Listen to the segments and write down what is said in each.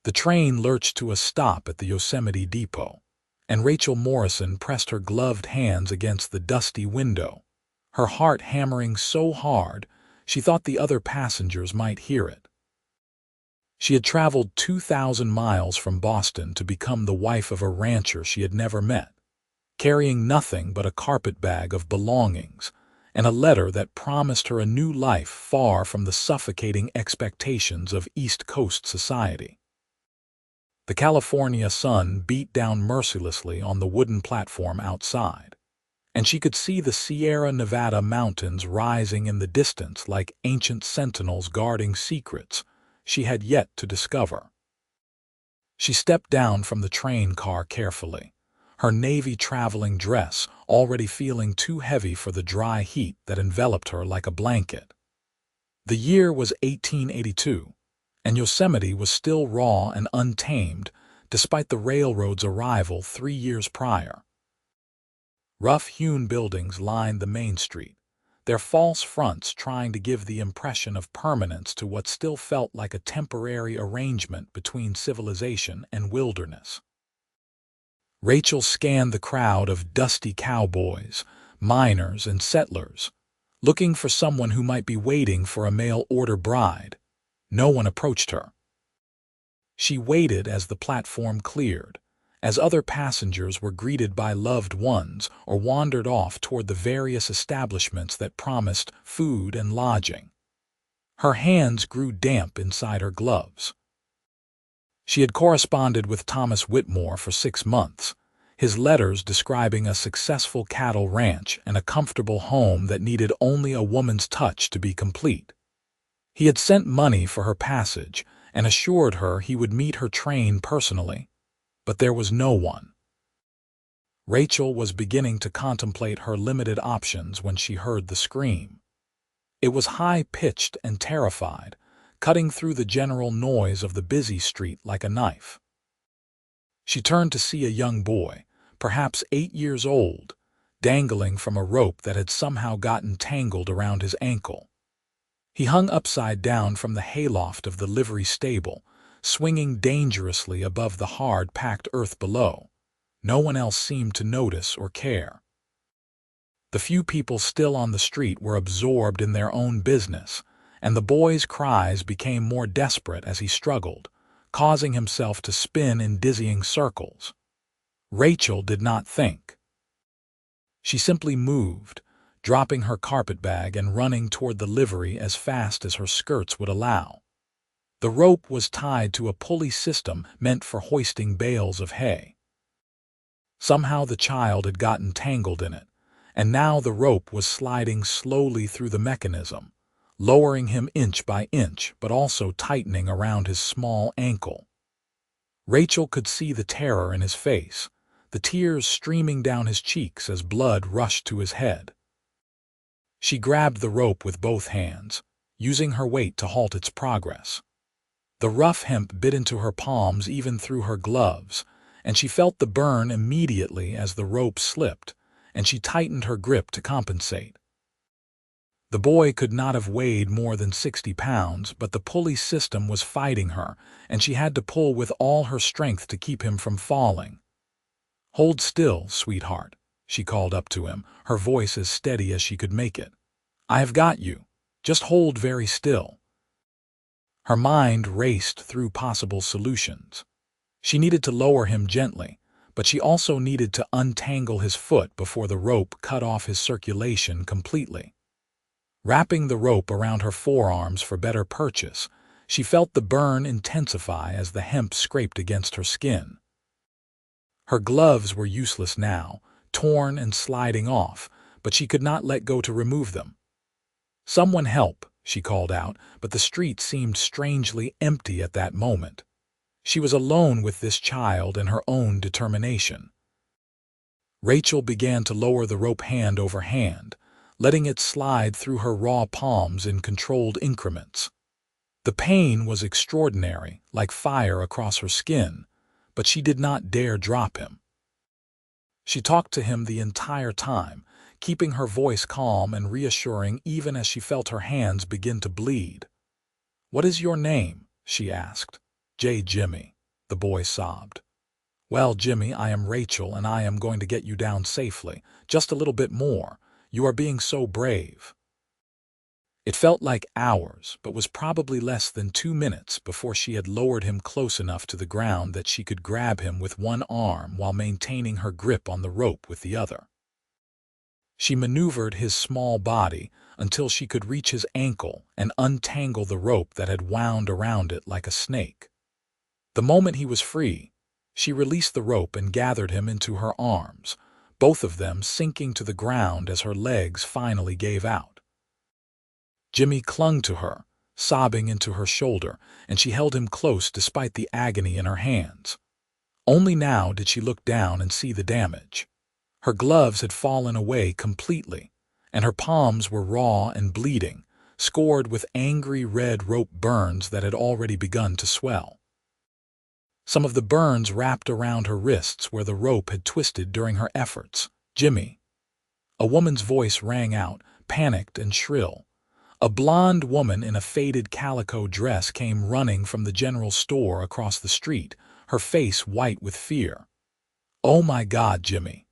The train lurched to a stop at the Yosemite depot, and Rachel Morrison pressed her gloved hands against the dusty window, her heart hammering so hard she thought the other passengers might hear it. She had traveled 2,000 miles from Boston to become the wife of a rancher she had never met, carrying nothing but a carpetbag of belongings and a letter that promised her a new life far from the suffocating expectations of East Coast society. The California sun beat down mercilessly on the wooden platform outside, and she could see the Sierra Nevada mountains rising in the distance like ancient sentinels guarding secrets she had yet to discover. She stepped down from the train car carefully, her navy traveling dress already feeling too heavy for the dry heat that enveloped her like a blanket. The year was 1882, and Yosemite was still raw and untamed despite the railroad's arrival 3 years prior. Rough-hewn buildings lined the main street, their false fronts trying to give the impression of permanence to what still felt like a temporary arrangement between civilization and wilderness. Rachel scanned the crowd of dusty cowboys, miners, and settlers, looking for someone who might be waiting for a mail-order bride. No one approached her. She waited as the platform cleared, as other passengers were greeted by loved ones or wandered off toward the various establishments that promised food and lodging. Her hands grew damp inside her gloves. She had corresponded with Thomas Whitmore for 6 months, his letters describing a successful cattle ranch and a comfortable home that needed only a woman's touch to be complete. He had sent money for her passage and assured her he would meet her train personally, but there was no one. Rachel was beginning to contemplate her limited options when she heard the scream. It was high-pitched and terrified, cutting through the general noise of the busy street like a knife. She turned to see a young boy, perhaps 8 years old, dangling from a rope that had somehow gotten tangled around his ankle. He hung upside down from the hayloft of the livery stable, swinging dangerously above the hard-packed earth below. No one else seemed to notice or care. The few people still on the street were absorbed in their own business, and the boy's cries became more desperate as he struggled, causing himself to spin in dizzying circles. Rachel did not think. She simply moved, dropping her carpetbag and running toward the livery as fast as her skirts would allow. The rope was tied to a pulley system meant for hoisting bales of hay. Somehow the child had gotten tangled in it, and now the rope was sliding slowly through the mechanism, lowering him inch by inch but also tightening around his small ankle. Rachel could see the terror in his face, the tears streaming down his cheeks as blood rushed to his head. She grabbed the rope with both hands, using her weight to halt its progress. The rough hemp bit into her palms even through her gloves, and she felt the burn immediately as the rope slipped, and she tightened her grip to compensate. The boy could not have weighed more than 60 pounds, but the pulley system was fighting her, and she had to pull with all her strength to keep him from falling. "Hold still, sweetheart," she called up to him, her voice as steady as she could make it. "I have got you. Just hold very still." Her mind raced through possible solutions. She needed to lower him gently, but she also needed to untangle his foot before the rope cut off his circulation completely. Wrapping the rope around her forearms for better purchase, she felt the burn intensify as the hemp scraped against her skin. Her gloves were useless now, torn and sliding off, but she could not let go to remove them. "Someone help," she called out, but the street seemed strangely empty at that moment. She was alone with this child and her own determination. Rachel began to lower the rope hand over hand, letting it slide through her raw palms in controlled increments. The pain was extraordinary, like fire across her skin, but she did not dare drop him. She talked to him the entire time, keeping her voice calm and reassuring even as she felt her hands begin to bleed. "What is your name?" she asked. "Jimmy." the boy sobbed. "Well, Jimmy, I am Rachel, and I am going to get you down safely. Just a little bit more. You are being so brave." It felt like hours, but was probably less than 2 minutes before she had lowered him close enough to the ground that she could grab him with one arm while maintaining her grip on the rope with the other. She maneuvered his small body until she could reach his ankle and untangle the rope that had wound around it like a snake. The moment he was free, she released the rope and gathered him into her arms, both of them sinking to the ground as her legs finally gave out. Jimmy clung to her, sobbing into her shoulder, and she held him close despite the agony in her hands. Only now did she look down and see the damage. Her gloves had fallen away completely, and her palms were raw and bleeding, scored with angry red rope burns that had already begun to swell. Some of the burns wrapped around her wrists where the rope had twisted during her efforts. "Jimmy!" A woman's voice rang out, panicked and shrill. A blonde woman in a faded calico dress came running from the general store across the street, her face white with fear. "Oh my God, Jimmy!"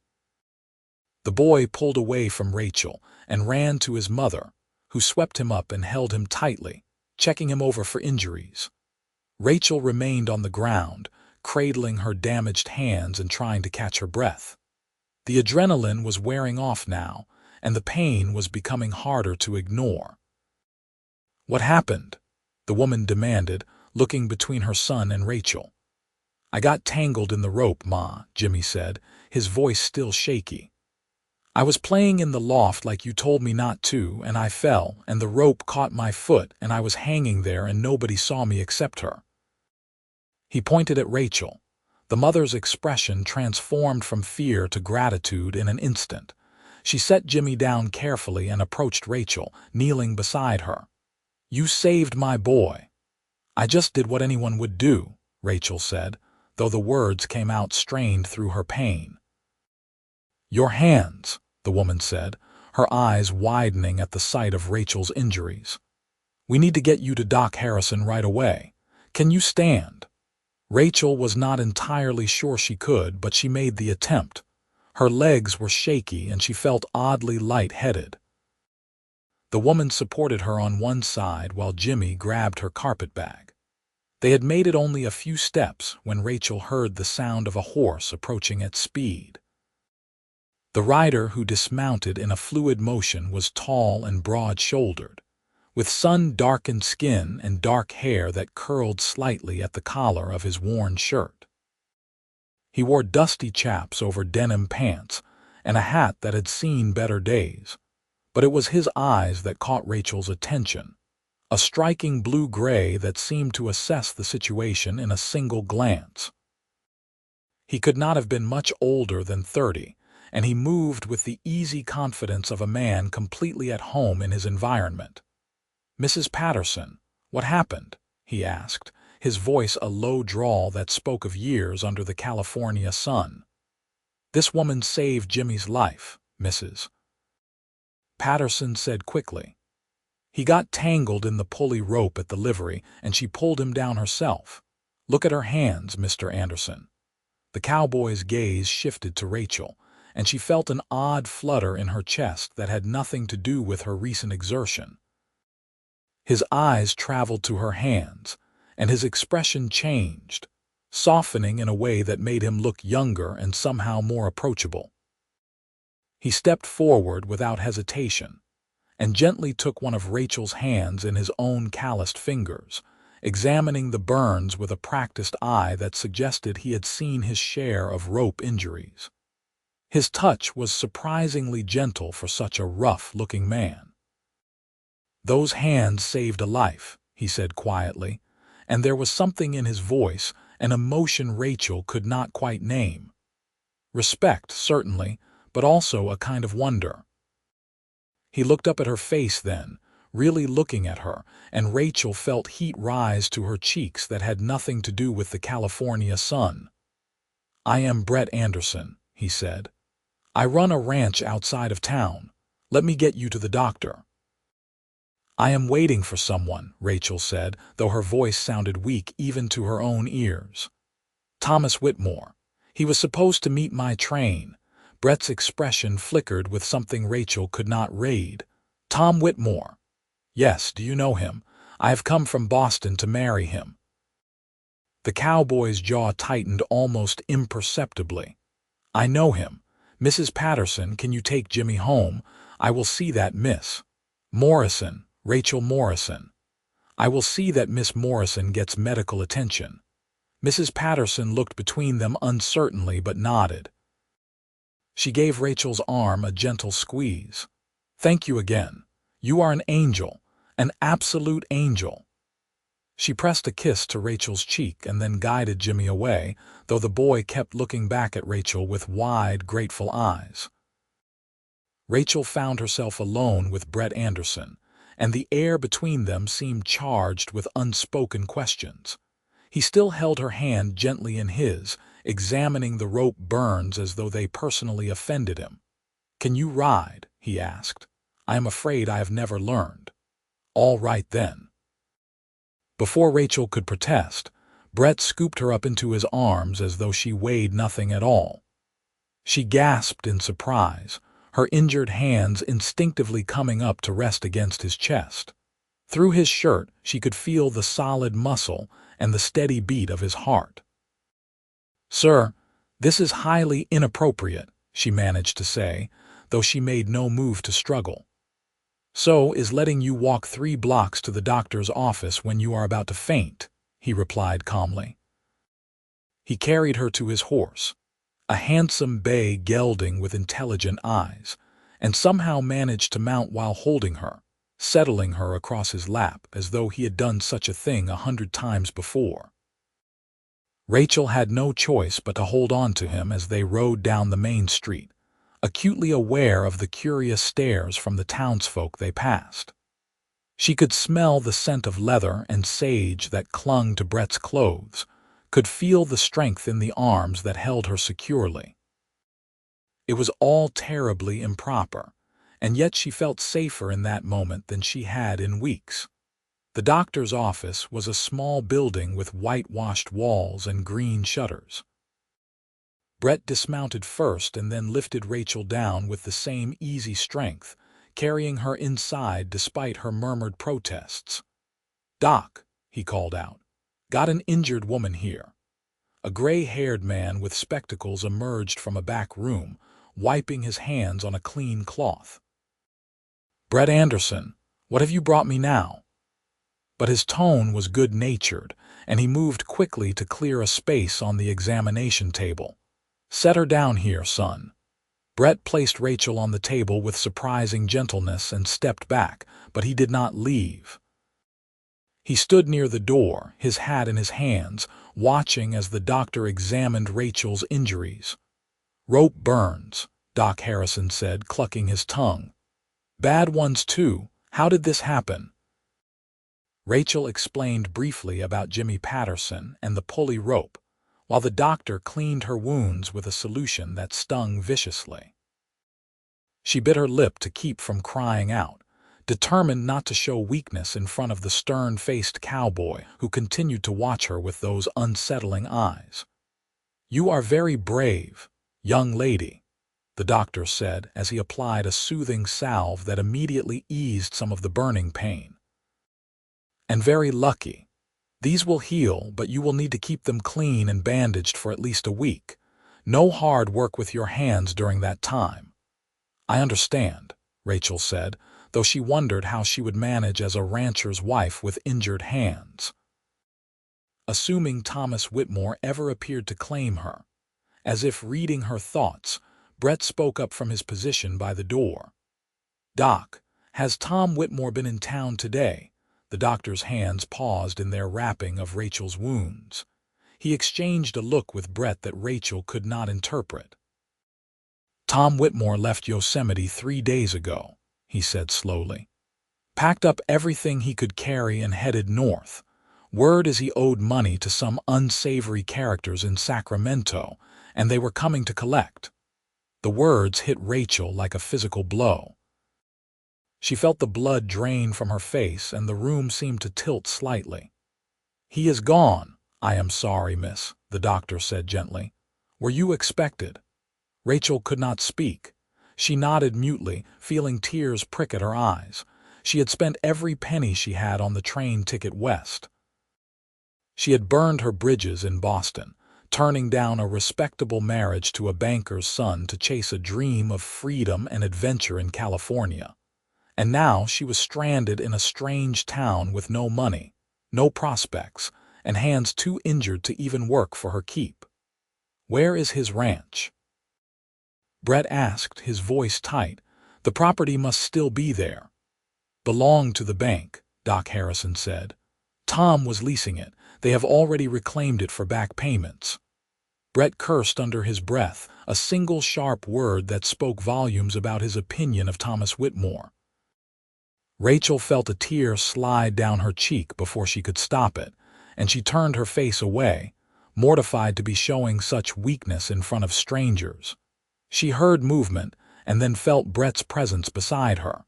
The boy pulled away from Rachel and ran to his mother, who swept him up and held him tightly, checking him over for injuries. Rachel remained on the ground, cradling her damaged hands and trying to catch her breath. The adrenaline was wearing off now, and the pain was becoming harder to ignore. "What happened?" the woman demanded, looking between her son and Rachel. "I got tangled in the rope, Ma," Jimmy said, his voice still shaky. "I was playing in the loft like you told me not to, and I fell, and the rope caught my foot, and I was hanging there and nobody saw me except her." He pointed at Rachel. The mother's expression transformed from fear to gratitude in an instant. She set Jimmy down carefully and approached Rachel, kneeling beside her. "You saved my boy." "I just did what anyone would do," Rachel said, though the words came out strained through her pain. "Your hands," the woman said, her eyes widening at the sight of Rachel's injuries. "We need to get you to Doc Harrison right away. Can you stand?" Rachel was not entirely sure she could, but she made the attempt. Her legs were shaky and she felt oddly light-headed. The woman supported her on one side while Jimmy grabbed her carpetbag. They had made it only a few steps when Rachel heard the sound of a horse approaching at speed. The rider, who dismounted in a fluid motion, was tall and broad-shouldered, with sun-darkened skin and dark hair that curled slightly at the collar of his worn shirt. He wore dusty chaps over denim pants and a hat that had seen better days, but it was his eyes that caught Rachel's attention, a striking blue-gray that seemed to assess the situation in a single glance. He could not have been much older than 30, and he moved with the easy confidence of a man completely at home in his environment. "Mrs. Patterson, what happened?" he asked, his voice a low drawl that spoke of years under the California sun. "This woman saved Jimmy's life, Mrs. Patterson said quickly. "He got tangled in the pulley rope at the livery, and she pulled him down herself. Look at her hands, Mr. Anderson." The cowboy's gaze shifted to Rachel, and she felt an odd flutter in her chest that had nothing to do with her recent exertion. His eyes traveled to her hands, and his expression changed, softening in a way that made him look younger and somehow more approachable. He stepped forward without hesitation, and gently took one of Rachel's hands in his own calloused fingers, examining the burns with a practiced eye that suggested he had seen his share of rope injuries. His touch was surprisingly gentle for such a rough-looking man. "Those hands saved a life," he said quietly, and there was something in his voice, an emotion Rachel could not quite name. Respect, certainly, but also a kind of wonder. He looked up at her face then, really looking at her, and Rachel felt heat rise to her cheeks that had nothing to do with the California sun. "I am Brett Anderson," he said. "I run a ranch outside of town. Let me get you to the doctor." "I am waiting for someone," Rachel said, though her voice sounded weak even to her own ears. Thomas Whitmore. He was supposed to meet my train. Brett's expression flickered with something Rachel could not read. Tom Whitmore. Yes, do you know him? I have come from Boston to marry him. The cowboy's jaw tightened almost imperceptibly. I know him. Mrs. Patterson, can you take Jimmy home? I will see that Miss Morrison, Rachel Morrison. I will see that Miss Morrison gets medical attention. Mrs. Patterson looked between them uncertainly but nodded. She gave Rachel's arm a gentle squeeze. Thank you again. You are an angel, an absolute angel. She pressed a kiss to Rachel's cheek and then guided Jimmy away, though the boy kept looking back at Rachel with wide, grateful eyes. Rachel found herself alone with Brett Anderson, and the air between them seemed charged with unspoken questions. He still held her hand gently in his, examining the rope burns as though they personally offended him. Can you ride? He asked. I am afraid I have never learned. All right then. Before Rachel could protest, Brett scooped her up into his arms as though she weighed nothing at all. She gasped in surprise, her injured hands instinctively coming up to rest against his chest. Through his shirt, she could feel the solid muscle and the steady beat of his heart. Sir, this is highly inappropriate, she managed to say, though she made no move to struggle. So is letting you walk 3 blocks to the doctor's office when you are about to faint, he replied calmly. He carried her to his horse, a handsome bay gelding with intelligent eyes, and somehow managed to mount while holding her, settling her across his lap as though he had done such a thing 100 times before. Rachel had no choice but to hold on to him as they rode down the main street, acutely aware of the curious stares from the townsfolk they passed. She could smell the scent of leather and sage that clung to Brett's clothes, could feel the strength in the arms that held her securely. It was all terribly improper, and yet she felt safer in that moment than she had in weeks. The doctor's office was a small building with whitewashed walls and green shutters. Brett dismounted first and then lifted Rachel down with the same easy strength, carrying her inside despite her murmured protests. Doc, he called out, got an injured woman here. A gray-haired man with spectacles emerged from a back room, wiping his hands on a clean cloth. Brett Anderson, what have you brought me now? But his tone was good-natured, and he moved quickly to clear a space on the examination table. Set her down here, son. Brett placed Rachel on the table with surprising gentleness and stepped back, but he did not leave. He stood near the door, his hat in his hands, watching as the doctor examined Rachel's injuries. Rope burns, Doc Harrison said, clucking his tongue. Bad ones too. How did this happen? Rachel explained briefly about Jimmy Patterson and the pulley rope, while the doctor cleaned her wounds with a solution that stung viciously. She bit her lip to keep from crying out, determined not to show weakness in front of the stern-faced cowboy who continued to watch her with those unsettling eyes. You are very brave, young lady, the doctor said as he applied a soothing salve that immediately eased some of the burning pain. And very lucky. These will heal, but you will need to keep them clean and bandaged for at least a week. No hard work with your hands during that time. I understand, Rachel said, though she wondered how she would manage as a rancher's wife with injured hands. Assuming Thomas Whitmore ever appeared to claim her, as if reading her thoughts, Brett spoke up from his position by the door. Doc, has Tom Whitmore been in town today? The doctor's hands paused in their wrapping of Rachel's wounds. He exchanged a look with Brett that Rachel could not interpret. Tom Whitmore left Yosemite 3 days ago, he said slowly. Packed up everything he could carry and headed north. Word is he owed money to some unsavory characters in Sacramento, and they were coming to collect. The words hit Rachel like a physical blow. She felt the blood drain from her face and the room seemed to tilt slightly. He is gone, "I am sorry, miss," the doctor said gently. "Were you expected?" Rachel could not speak. She nodded mutely, feeling tears prick at her eyes. She had spent every penny she had on the train ticket west. She had burned her bridges in Boston, turning down a respectable marriage to a banker's son to chase a dream of freedom and adventure in California. And now she was stranded in a strange town with no money, no prospects, and hands too injured to even work for her keep. "Where is his ranch?" Brett asked, his voice tight. "The property must still be there." "Belonged to the bank," Doc Harrison said. "Tom was leasing it. They have already reclaimed it for back payments." Brett cursed under his breath, a single sharp word that spoke volumes about his opinion of Thomas Whitmore. Rachel felt a tear slide down her cheek before she could stop it, and she turned her face away, mortified to be showing such weakness in front of strangers. She heard movement and then felt Brett's presence beside her.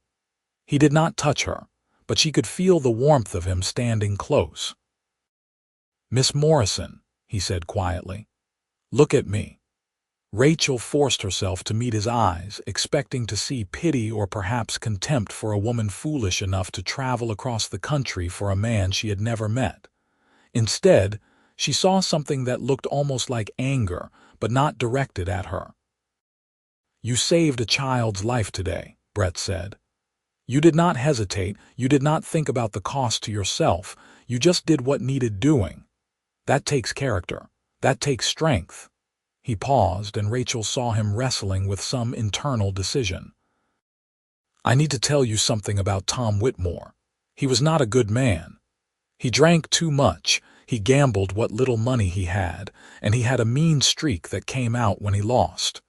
He did not touch her, but she could feel the warmth of him standing close. "Miss Morrison," he said quietly, "look at me." Rachel forced herself to meet his eyes, expecting to see pity or perhaps contempt for a woman foolish enough to travel across the country for a man she had never met. Instead, she saw something that looked almost like anger, but not directed at her. "You saved a child's life today," Brett said. "You did not hesitate, you did not think about the cost to yourself, you just did what needed doing. That takes character. That takes strength." He paused, and Rachel saw him wrestling with some internal decision. "I need to tell you something about Tom Whitmore. He was not a good man. He drank too much, he gambled what little money he had, and he had a mean streak that came out when he lost.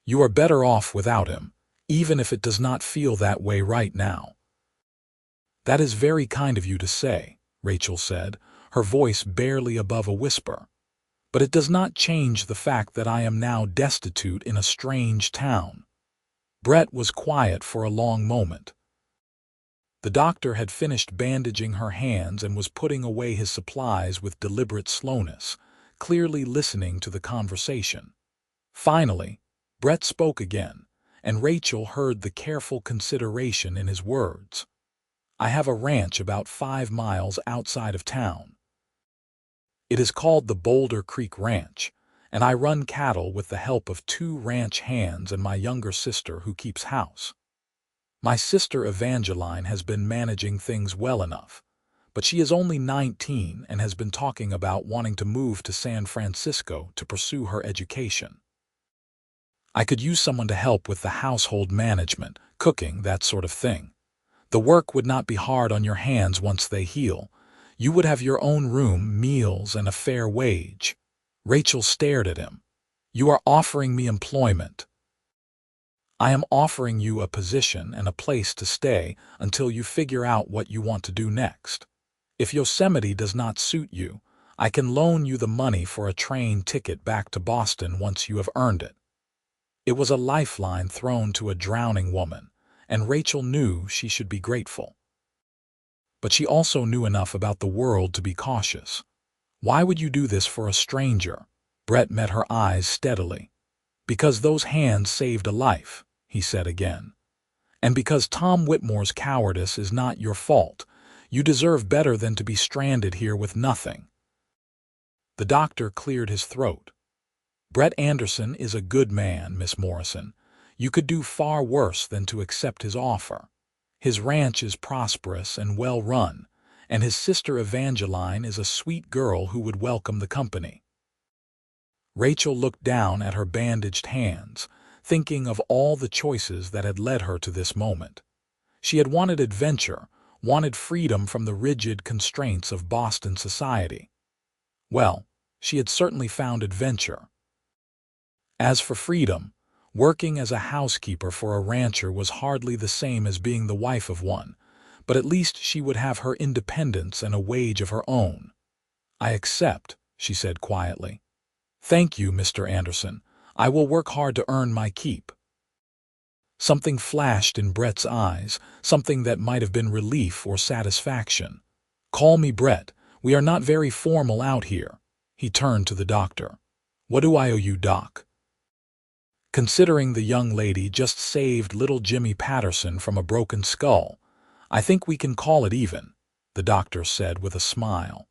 You are better off without him, even if it does not feel that way right now." "That is very kind of you to say," Rachel said, her voice barely above a whisper. "But it does not change the fact that I am now destitute in a strange town." Brett was quiet for a long moment. The doctor had finished bandaging her hands and was putting away his supplies with deliberate slowness, clearly listening to the conversation. Finally, Brett spoke again, and Rachel heard the careful consideration in his words. "I have a ranch about 5 miles outside of town. It is called the Boulder Creek Ranch, and I run cattle with the help of 2 ranch hands and my younger sister who keeps house. My sister Evangeline has been managing things well enough, but she is only 19 and has been talking about wanting to move to San Francisco to pursue her education. I could use someone to help with the household management, cooking, that sort of thing. The work would not be hard on your hands once they heal. You would have your own room, meals, and a fair wage." Rachel stared at him. "You are offering me employment." "I am offering you a position and a place to stay until you figure out what you want to do next. If Yosemite does not suit you, I can loan you the money for a train ticket back to Boston once you have earned it." It was a lifeline thrown to a drowning woman, and Rachel knew she should be grateful. But she also knew enough about the world to be cautious. "Why would you do this for a stranger?" Brett met her eyes steadily. "Because those hands saved a life," he said again. "And because Tom Whitmore's cowardice is not your fault. You deserve better than to be stranded here with nothing." The doctor cleared his throat. "Brett Anderson is a good man, Miss Morrison. You could do far worse than to accept his offer. His ranch is prosperous and well run, and his sister Evangeline is a sweet girl who would welcome the company." Rachel looked down at her bandaged hands, thinking of all the choices that had led her to this moment. She had wanted adventure, wanted freedom from the rigid constraints of Boston society. Well, she had certainly found adventure. As for freedom, working as a housekeeper for a rancher was hardly the same as being the wife of one, but at least she would have her independence and a wage of her own. "I accept," she said quietly. "Thank you, Mr. Anderson. I will work hard to earn my keep." Something flashed in Brett's eyes, something that might have been relief or satisfaction. "Call me Brett. We are not very formal out here," He turned to the doctor. "What do I owe you, Doc?" "Considering the young lady just saved little Jimmy Patterson from a broken skull, I think we can call it even," the doctor said with a smile.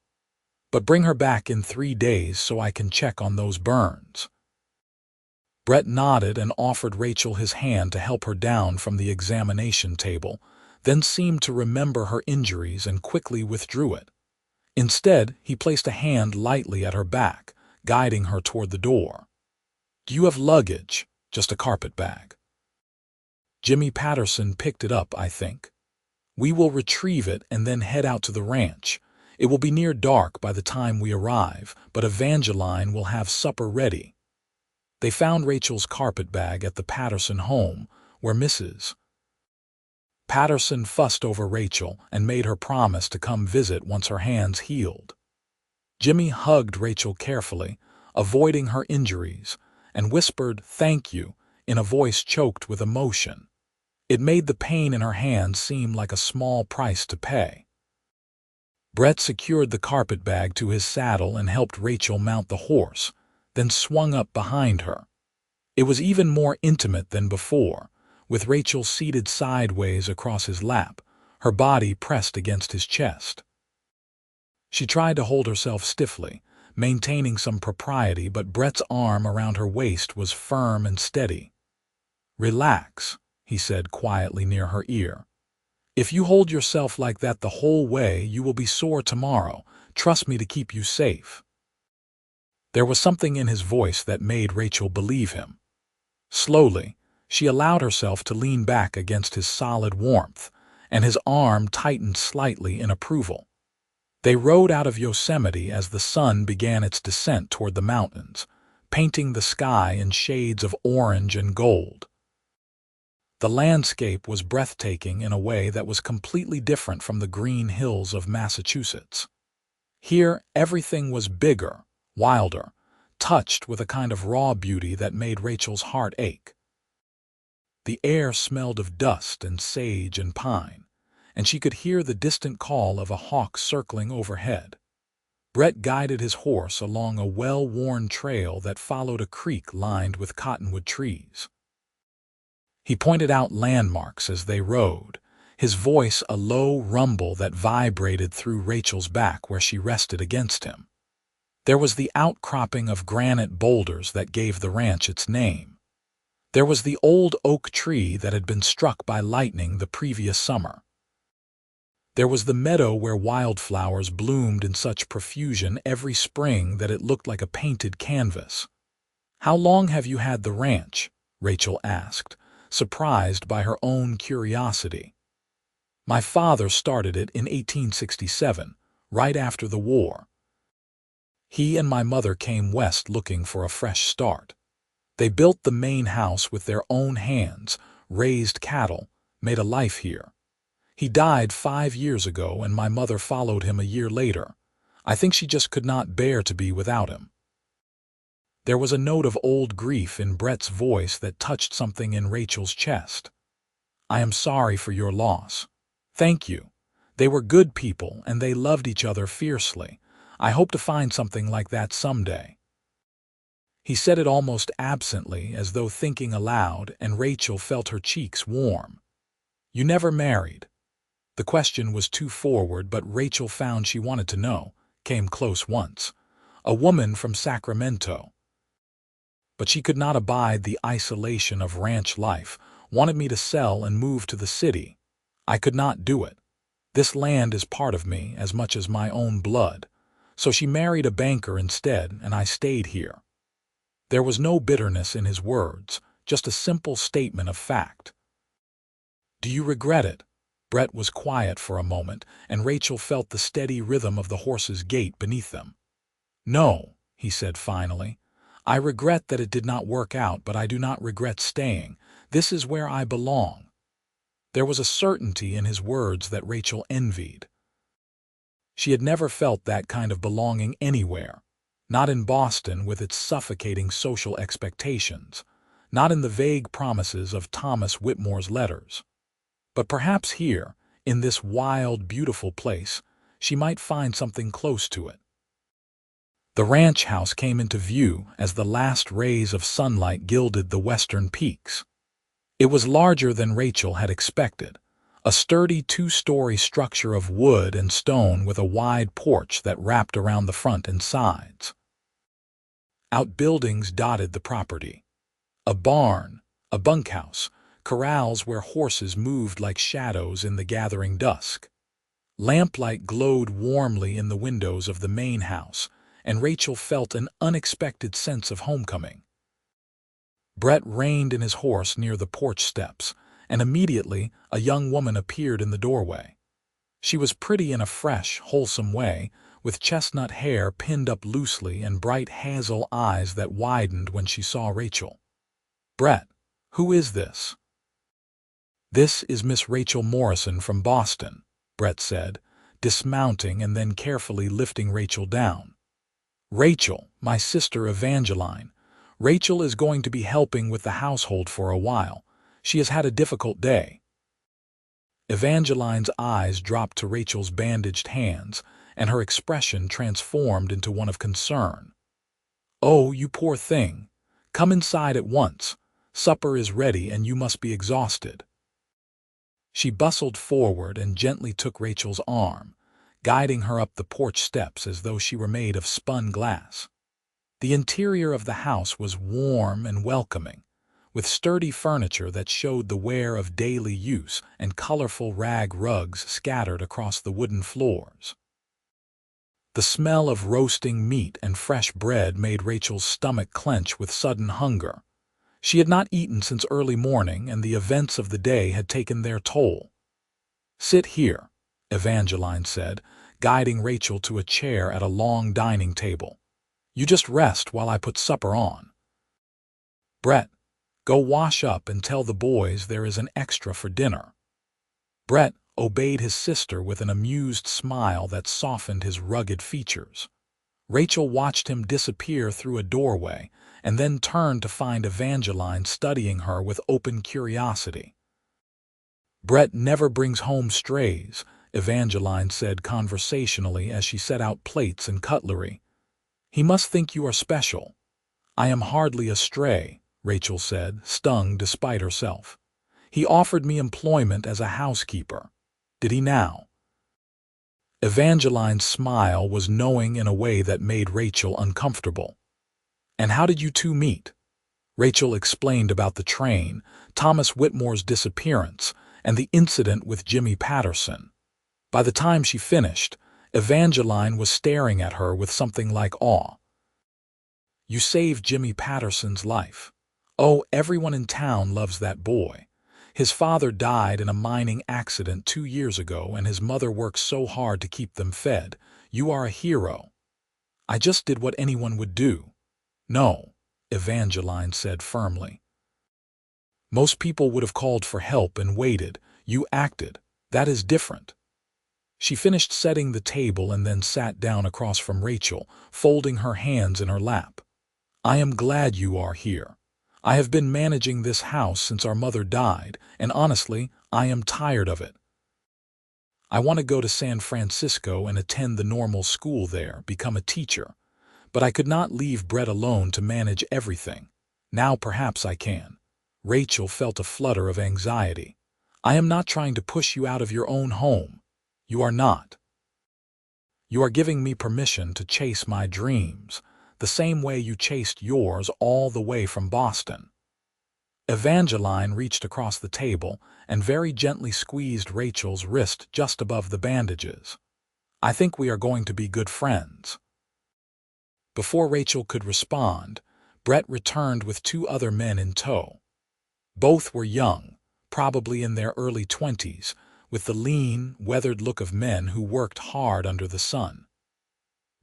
"But bring her back in 3 days so I can check on those burns." Brett nodded and offered Rachel his hand to help her down from the examination table, then seemed to remember her injuries and quickly withdrew it. Instead, he placed a hand lightly at her back, guiding her toward the door. "Do you have luggage? Just a carpet bag?" Jimmy Patterson picked it up, I think. "We will retrieve it and then head out to the ranch. It will be near dark by the time we arrive, but Evangeline will have supper ready." They found Rachel's carpetbag at the Patterson home, where Mrs. Patterson fussed over Rachel and made her promise to come visit once her hands healed. Jimmy hugged Rachel carefully, avoiding her injuries, and whispered "thank you" in a voice choked with emotion. It made the pain in her hands seem like a small price to pay. Brett secured the carpetbag to his saddle and helped Rachel mount the horse, then swung up behind her. It was even more intimate than before, with Rachel seated sideways across his lap, her body pressed against his chest. She tried to hold herself stiffly, maintaining some propriety, but Brett's arm around her waist was firm and steady. "Relax," he said quietly near her ear. "If you hold yourself like that the whole way, you will be sore tomorrow. Trust me to keep you safe." There was something in his voice that made Rachel believe him. Slowly, she allowed herself to lean back against his solid warmth, and his arm tightened slightly in approval. They rode out of Yosemite as the sun began its descent toward the mountains, painting the sky in shades of orange and gold. The landscape was breathtaking in a way that was completely different from the green hills of Massachusetts. Here, everything was bigger, wilder, touched with a kind of raw beauty that made Rachel's heart ache. The air smelled of dust and sage and pine, and she could hear the distant call of a hawk circling overhead. Brett guided his horse along a well-worn trail that followed a creek lined with cottonwood trees. He pointed out landmarks as they rode, his voice a low rumble that vibrated through Rachel's back where she rested against him. There was the outcropping of granite boulders that gave the ranch its name. There was the old oak tree that had been struck by lightning the previous summer. There was the meadow where wildflowers bloomed in such profusion every spring that it looked like a painted canvas. "How long have you had the ranch?" Rachel asked, surprised by her own curiosity. "My father started it in 1867, right after the war. He and my mother came west looking for a fresh start. They built the main house with their own hands, raised cattle, made a life here. He died 5 years ago and my mother followed him a year later. I think she just could not bear to be without him." There was a note of old grief in Brett's voice that touched something in Rachel's chest. "I am sorry for your loss. Thank you. They were good people and they loved each other fiercely. I hope to find something like that someday." He said it almost absently, as though thinking aloud, and Rachel felt her cheeks warm. "You never married?" The question was too forward, but Rachel found she wanted to know, came close once. "A woman from Sacramento." But she could not abide the isolation of ranch life, wanted me to sell and move to the city. I could not do it. This land is part of me as much as my own blood. So she married a banker instead, and I stayed here. There was no bitterness in his words, just a simple statement of fact. "Do you regret it?" Brett was quiet for a moment, and Rachel felt the steady rhythm of the horse's gait beneath them. "No," he said finally. "I regret that it did not work out, but I do not regret staying. This is where I belong." There was a certainty in his words that Rachel envied. She had never felt that kind of belonging anywhere. Not in Boston with its suffocating social expectations. Not in the vague promises of Thomas Whitmore's letters. But perhaps here, in this wild, beautiful place, she might find something close to it. The ranch house came into view as the last rays of sunlight gilded the western peaks. It was larger than Rachel had expected, a sturdy two-story structure of wood and stone with a wide porch that wrapped around the front and sides. Outbuildings dotted the property. A barn, a bunkhouse, corrals where horses moved like shadows in the gathering dusk. Lamplight glowed warmly in the windows of the main house, and Rachel felt an unexpected sense of homecoming. Brett reined in his horse near the porch steps, and immediately a young woman appeared in the doorway. She was pretty in a fresh, wholesome way, with chestnut hair pinned up loosely and bright hazel eyes that widened when she saw Rachel. "Brett, who is this?" "This is Miss Rachel Morrison from Boston," Brett said, dismounting and then carefully lifting Rachel down. "Rachel, my sister Evangeline. Rachel is going to be helping with the household for a while. She has had a difficult day." Evangeline's eyes dropped to Rachel's bandaged hands, and her expression transformed into one of concern. "Oh, you poor thing. Come inside at once. Supper is ready and you must be exhausted." She bustled forward and gently took Rachel's arm, guiding her up the porch steps as though she were made of spun glass. The interior of the house was warm and welcoming, with sturdy furniture that showed the wear of daily use and colorful rag rugs scattered across the wooden floors. The smell of roasting meat and fresh bread made Rachel's stomach clench with sudden hunger. She had not eaten since early morning, and the events of the day had taken their toll. "Sit here," Evangeline said, guiding Rachel to a chair at a long dining table. "You just rest while I put supper on. Brett, go wash up and tell the boys there is an extra for dinner." Brett obeyed his sister with an amused smile that softened his rugged features. Rachel watched him disappear through a doorway and then turned to find Evangeline studying her with open curiosity. "Brett never brings home strays," Evangeline said conversationally as she set out plates and cutlery. "He must think you are special." "I am hardly a stray," Rachel said, stung despite herself. "He offered me employment as a housekeeper. Did he now?" Evangeline's smile was knowing in a way that made Rachel uncomfortable. "And how did you two meet?" Rachel explained about the train, Thomas Whitmore's disappearance, and the incident with Jimmy Patterson. By the time she finished, Evangeline was staring at her with something like awe. "You saved Jimmy Patterson's life. Oh, everyone in town loves that boy. His father died in a mining accident 2 years ago, and his mother worked so hard to keep them fed. You are a hero." "I just did what anyone would do." "No," Evangeline said firmly. "Most people would have called for help and waited. You acted. That is different." She finished setting the table and then sat down across from Rachel, folding her hands in her lap. "I am glad you are here. I have been managing this house since our mother died, and honestly, I am tired of it. I want to go to San Francisco and attend the normal school there, become a teacher. But I could not leave Brett alone to manage everything. Now perhaps I can." Rachel felt a flutter of anxiety. "I am not trying to push you out of your own home. You are not. You are giving me permission to chase my dreams, the same way you chased yours all the way from Boston." Evangeline reached across the table and very gently squeezed Rachel's wrist just above the bandages. "I think we are going to be good friends." Before Rachel could respond, Brett returned with 2 other men in tow. Both were young, probably in their early 20s, with the lean, weathered look of men who worked hard under the sun.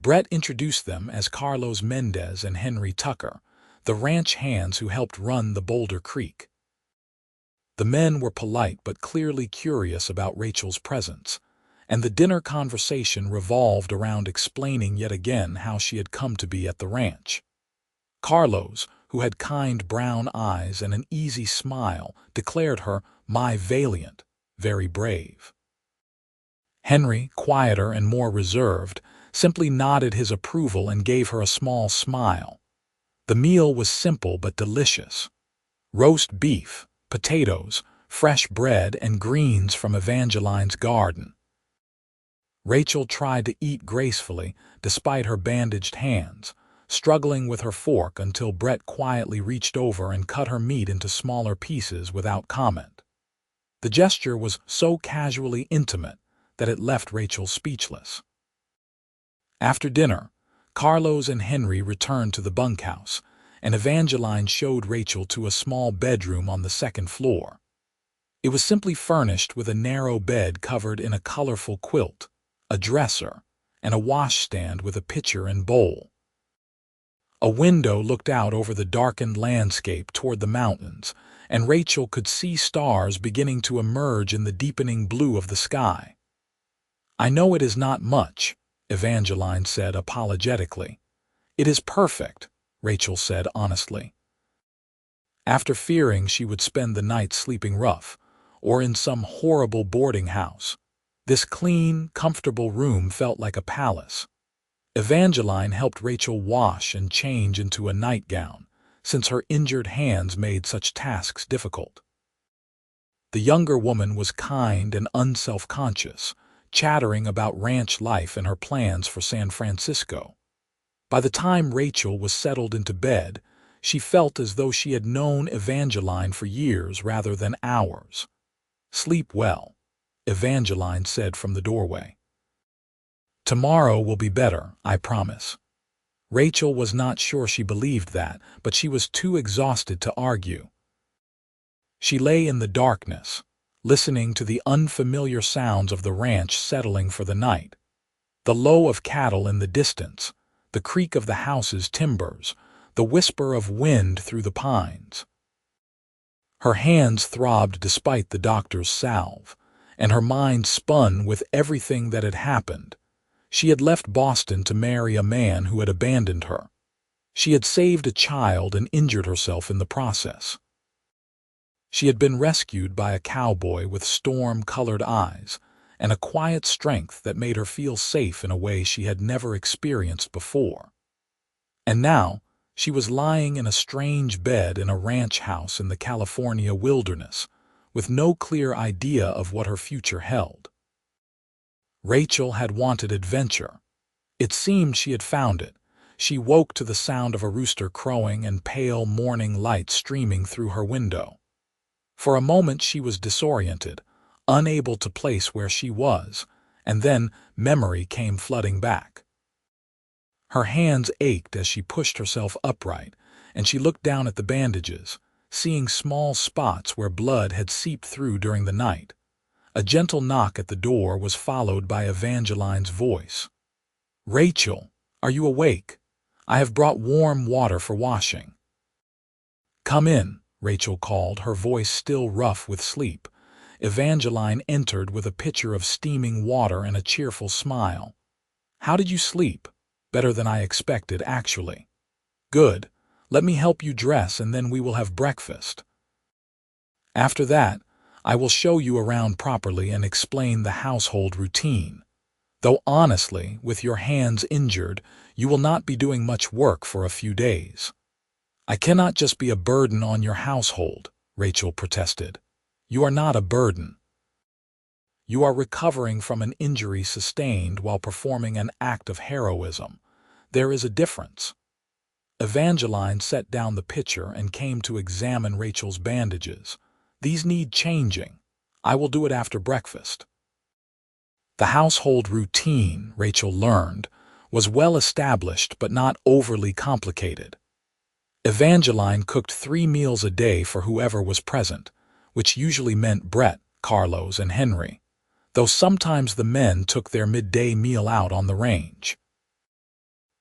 Brett introduced them as Carlos Mendez and Henry Tucker, the ranch hands who helped run the Boulder Creek. The men were polite but clearly curious about Rachel's presence, and the dinner conversation revolved around explaining yet again how she had come to be at the ranch. Carlos, who had kind brown eyes and an easy smile, declared her "my valiant," very brave. Henry, quieter and more reserved, simply nodded his approval and gave her a small smile. The meal was simple but delicious. Roast beef, potatoes, fresh bread, and greens from Evangeline's garden. Rachel tried to eat gracefully despite her bandaged hands, struggling with her fork until Brett quietly reached over and cut her meat into smaller pieces without comment. The gesture was so casually intimate that it left Rachel speechless. After dinner, Carlos and Henry returned to the bunkhouse, and Evangeline showed Rachel to a small bedroom on the second floor. It was simply furnished with a narrow bed covered in a colorful quilt, a dresser, and a washstand with a pitcher and bowl. A window looked out over the darkened landscape toward the mountains, and Rachel could see stars beginning to emerge in the deepening blue of the sky. "I know it is not much," Evangeline said apologetically. "It is perfect," Rachel said honestly. After fearing she would spend the night sleeping rough, or in some horrible boarding house, this clean, comfortable room felt like a palace. Evangeline helped Rachel wash and change into a nightgown, since her injured hands made such tasks difficult. The younger woman was kind and unself-conscious, chattering about ranch life and her plans for San Francisco. By the time Rachel was settled into bed, she felt as though she had known Evangeline for years rather than hours. "Sleep well," Evangeline said from the doorway. "Tomorrow will be better, I promise." Rachel was not sure she believed that, but she was too exhausted to argue. She lay in the darkness, listening to the unfamiliar sounds of the ranch settling for the night. The low of cattle in the distance, the creak of the house's timbers, the whisper of wind through the pines. Her hands throbbed despite the doctor's salve, and her mind spun with everything that had happened. She had left Boston to marry a man who had abandoned her. She had saved a child and injured herself in the process. She had been rescued by a cowboy with storm-colored eyes and a quiet strength that made her feel safe in a way she had never experienced before. And now, she was lying in a strange bed in a ranch house in the California wilderness, with no clear idea of what her future held. Rachel had wanted adventure. It seemed she had found it. She woke to the sound of a rooster crowing and pale morning light streaming through her window. For a moment she was disoriented, unable to place where she was, and then memory came flooding back. Her hands ached as she pushed herself upright, and she looked down at the bandages, seeing small spots where blood had seeped through during the night. A gentle knock at the door was followed by Evangeline's voice. "Rachel, are you awake? I have brought warm water for washing." "Come in," Rachel called, her voice still rough with sleep. Evangeline entered with a pitcher of steaming water and a cheerful smile. "How did you sleep?" "Better than I expected, actually." "Good. Let me help you dress and then we will have breakfast. After that, I will show you around properly and explain the household routine. Though honestly, with your hands injured, you will not be doing much work for a few days." "I cannot just be a burden on your household," Rachel protested. "You are not a burden. You are recovering from an injury sustained while performing an act of heroism. There is a difference." Evangeline set down the pitcher and came to examine Rachel's bandages. "These need changing. I will do it after breakfast." The household routine, Rachel learned, was well established but not overly complicated. Evangeline cooked 3 meals a day for whoever was present, which usually meant Brett, Carlos, and Henry, though sometimes the men took their midday meal out on the range.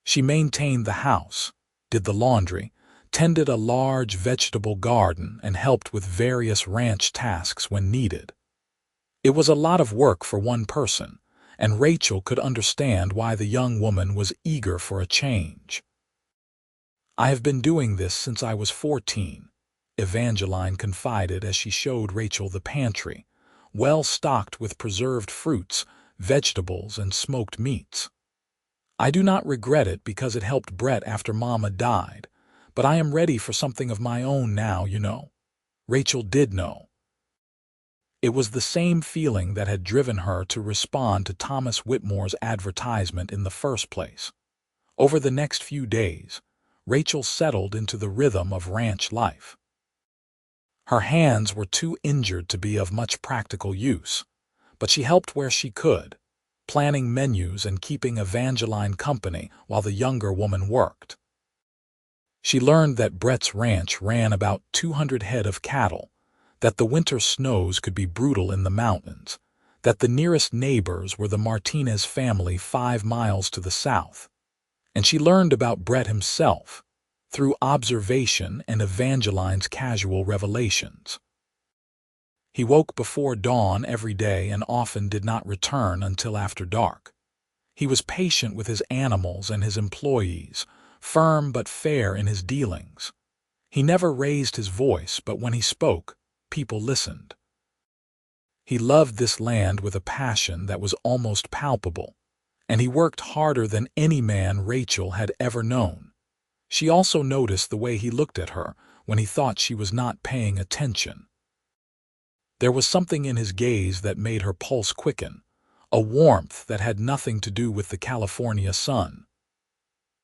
She maintained the house, did the laundry, tended a large vegetable garden, and helped with various ranch tasks when needed. It was a lot of work for one person, and Rachel could understand why the young woman was eager for a change. "I have been doing this since I was 14, Evangeline confided as she showed Rachel the pantry, well stocked with preserved fruits, vegetables, and smoked meats. I do not regret it because it helped Brett after Mama died, but I am ready for something of my own now, you know." Rachel did know. It was the same feeling that had driven her to respond to Thomas Whitmore's advertisement in the first place. Over the next few days, Rachel settled into the rhythm of ranch life. Her hands were too injured to be of much practical use, but she helped where she could, planning menus and keeping Evangeline company while the younger woman worked. She learned that Brett's ranch ran about 200 head of cattle, that the winter snows could be brutal in the mountains, that the nearest neighbors were the Martinez family 5 miles to the south. And she learned about Brett himself through observation and Evangeline's casual revelations. He woke before dawn every day and often did not return until after dark. He was patient with his animals and his employees, firm but fair in his dealings. He never raised his voice, but when he spoke, people listened. He loved this land with a passion that was almost palpable, and he worked harder than any man Rachel had ever known. She also noticed the way he looked at her when he thought she was not paying attention. There was something in his gaze that made her pulse quicken, a warmth that had nothing to do with the California sun.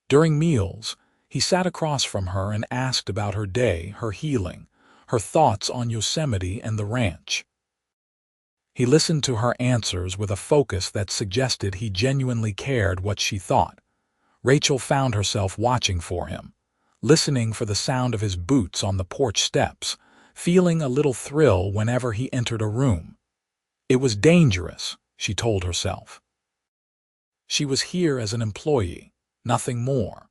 During meals, he sat across from her and asked about her day, her healing, her thoughts on Yosemite and the ranch. He listened to her answers with a focus that suggested he genuinely cared what she thought. Rachel found herself watching for him, listening for the sound of his boots on the porch steps, feeling a little thrill whenever he entered a room. It was dangerous, she told herself. She was here as an employee, nothing more.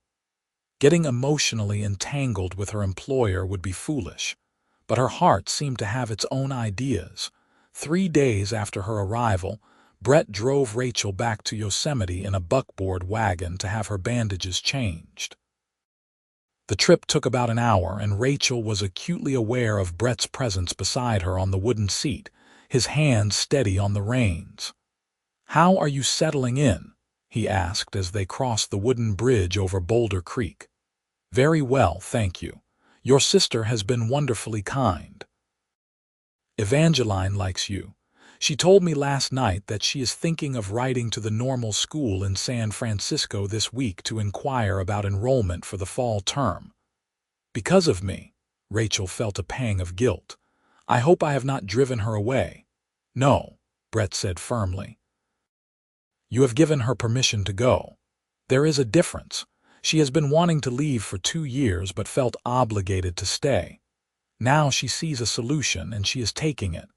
Getting emotionally entangled with her employer would be foolish, but her heart seemed to have its own ideas. 3 days after her arrival, Brett drove Rachel back to Yosemite in a buckboard wagon to have her bandages changed. The trip took about an hour, and Rachel was acutely aware of Brett's presence beside her on the wooden seat, his hands steady on the reins. "How are you settling in?" he asked as they crossed the wooden bridge over Boulder Creek. "Very well, thank you. Your sister has been wonderfully kind. Evangeline likes you. She told me last night that she is thinking of writing to the normal school in San Francisco this week to inquire about enrollment for the fall term. Because of me." Rachel felt a pang of guilt. "I hope I have not driven her away." "No," Brett said firmly. "You have given her permission to go. There is a difference. She has been wanting to leave for 2 years but felt obligated to stay. Now she sees a solution and she is taking it.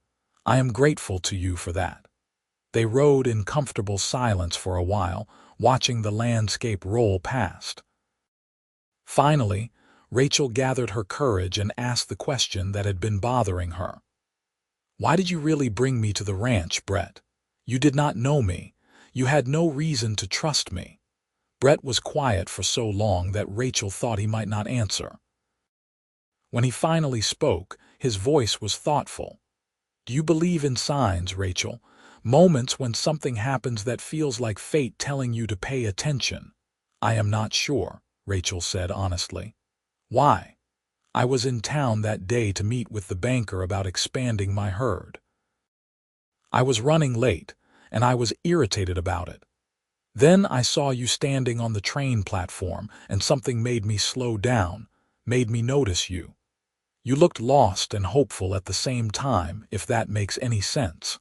I am grateful to you for that." They rode in comfortable silence for a while, watching the landscape roll past. Finally, Rachel gathered her courage and asked the question that had been bothering her. "Why did you really bring me to the ranch, Brett? You did not know me. You had no reason to trust me." Brett was quiet for so long that Rachel thought he might not answer. When he finally spoke, his voice was thoughtful. "Do you believe in signs, Rachel? Moments when something happens that feels like fate telling you to pay attention?" "I am not sure," Rachel said honestly. "Why?" "I was in town that day to meet with the banker about expanding my herd. I was running late, and I was irritated about it. Then I saw you standing on the train platform, and something made me slow down, made me notice you. You looked lost and hopeful at the same time, if that makes any sense.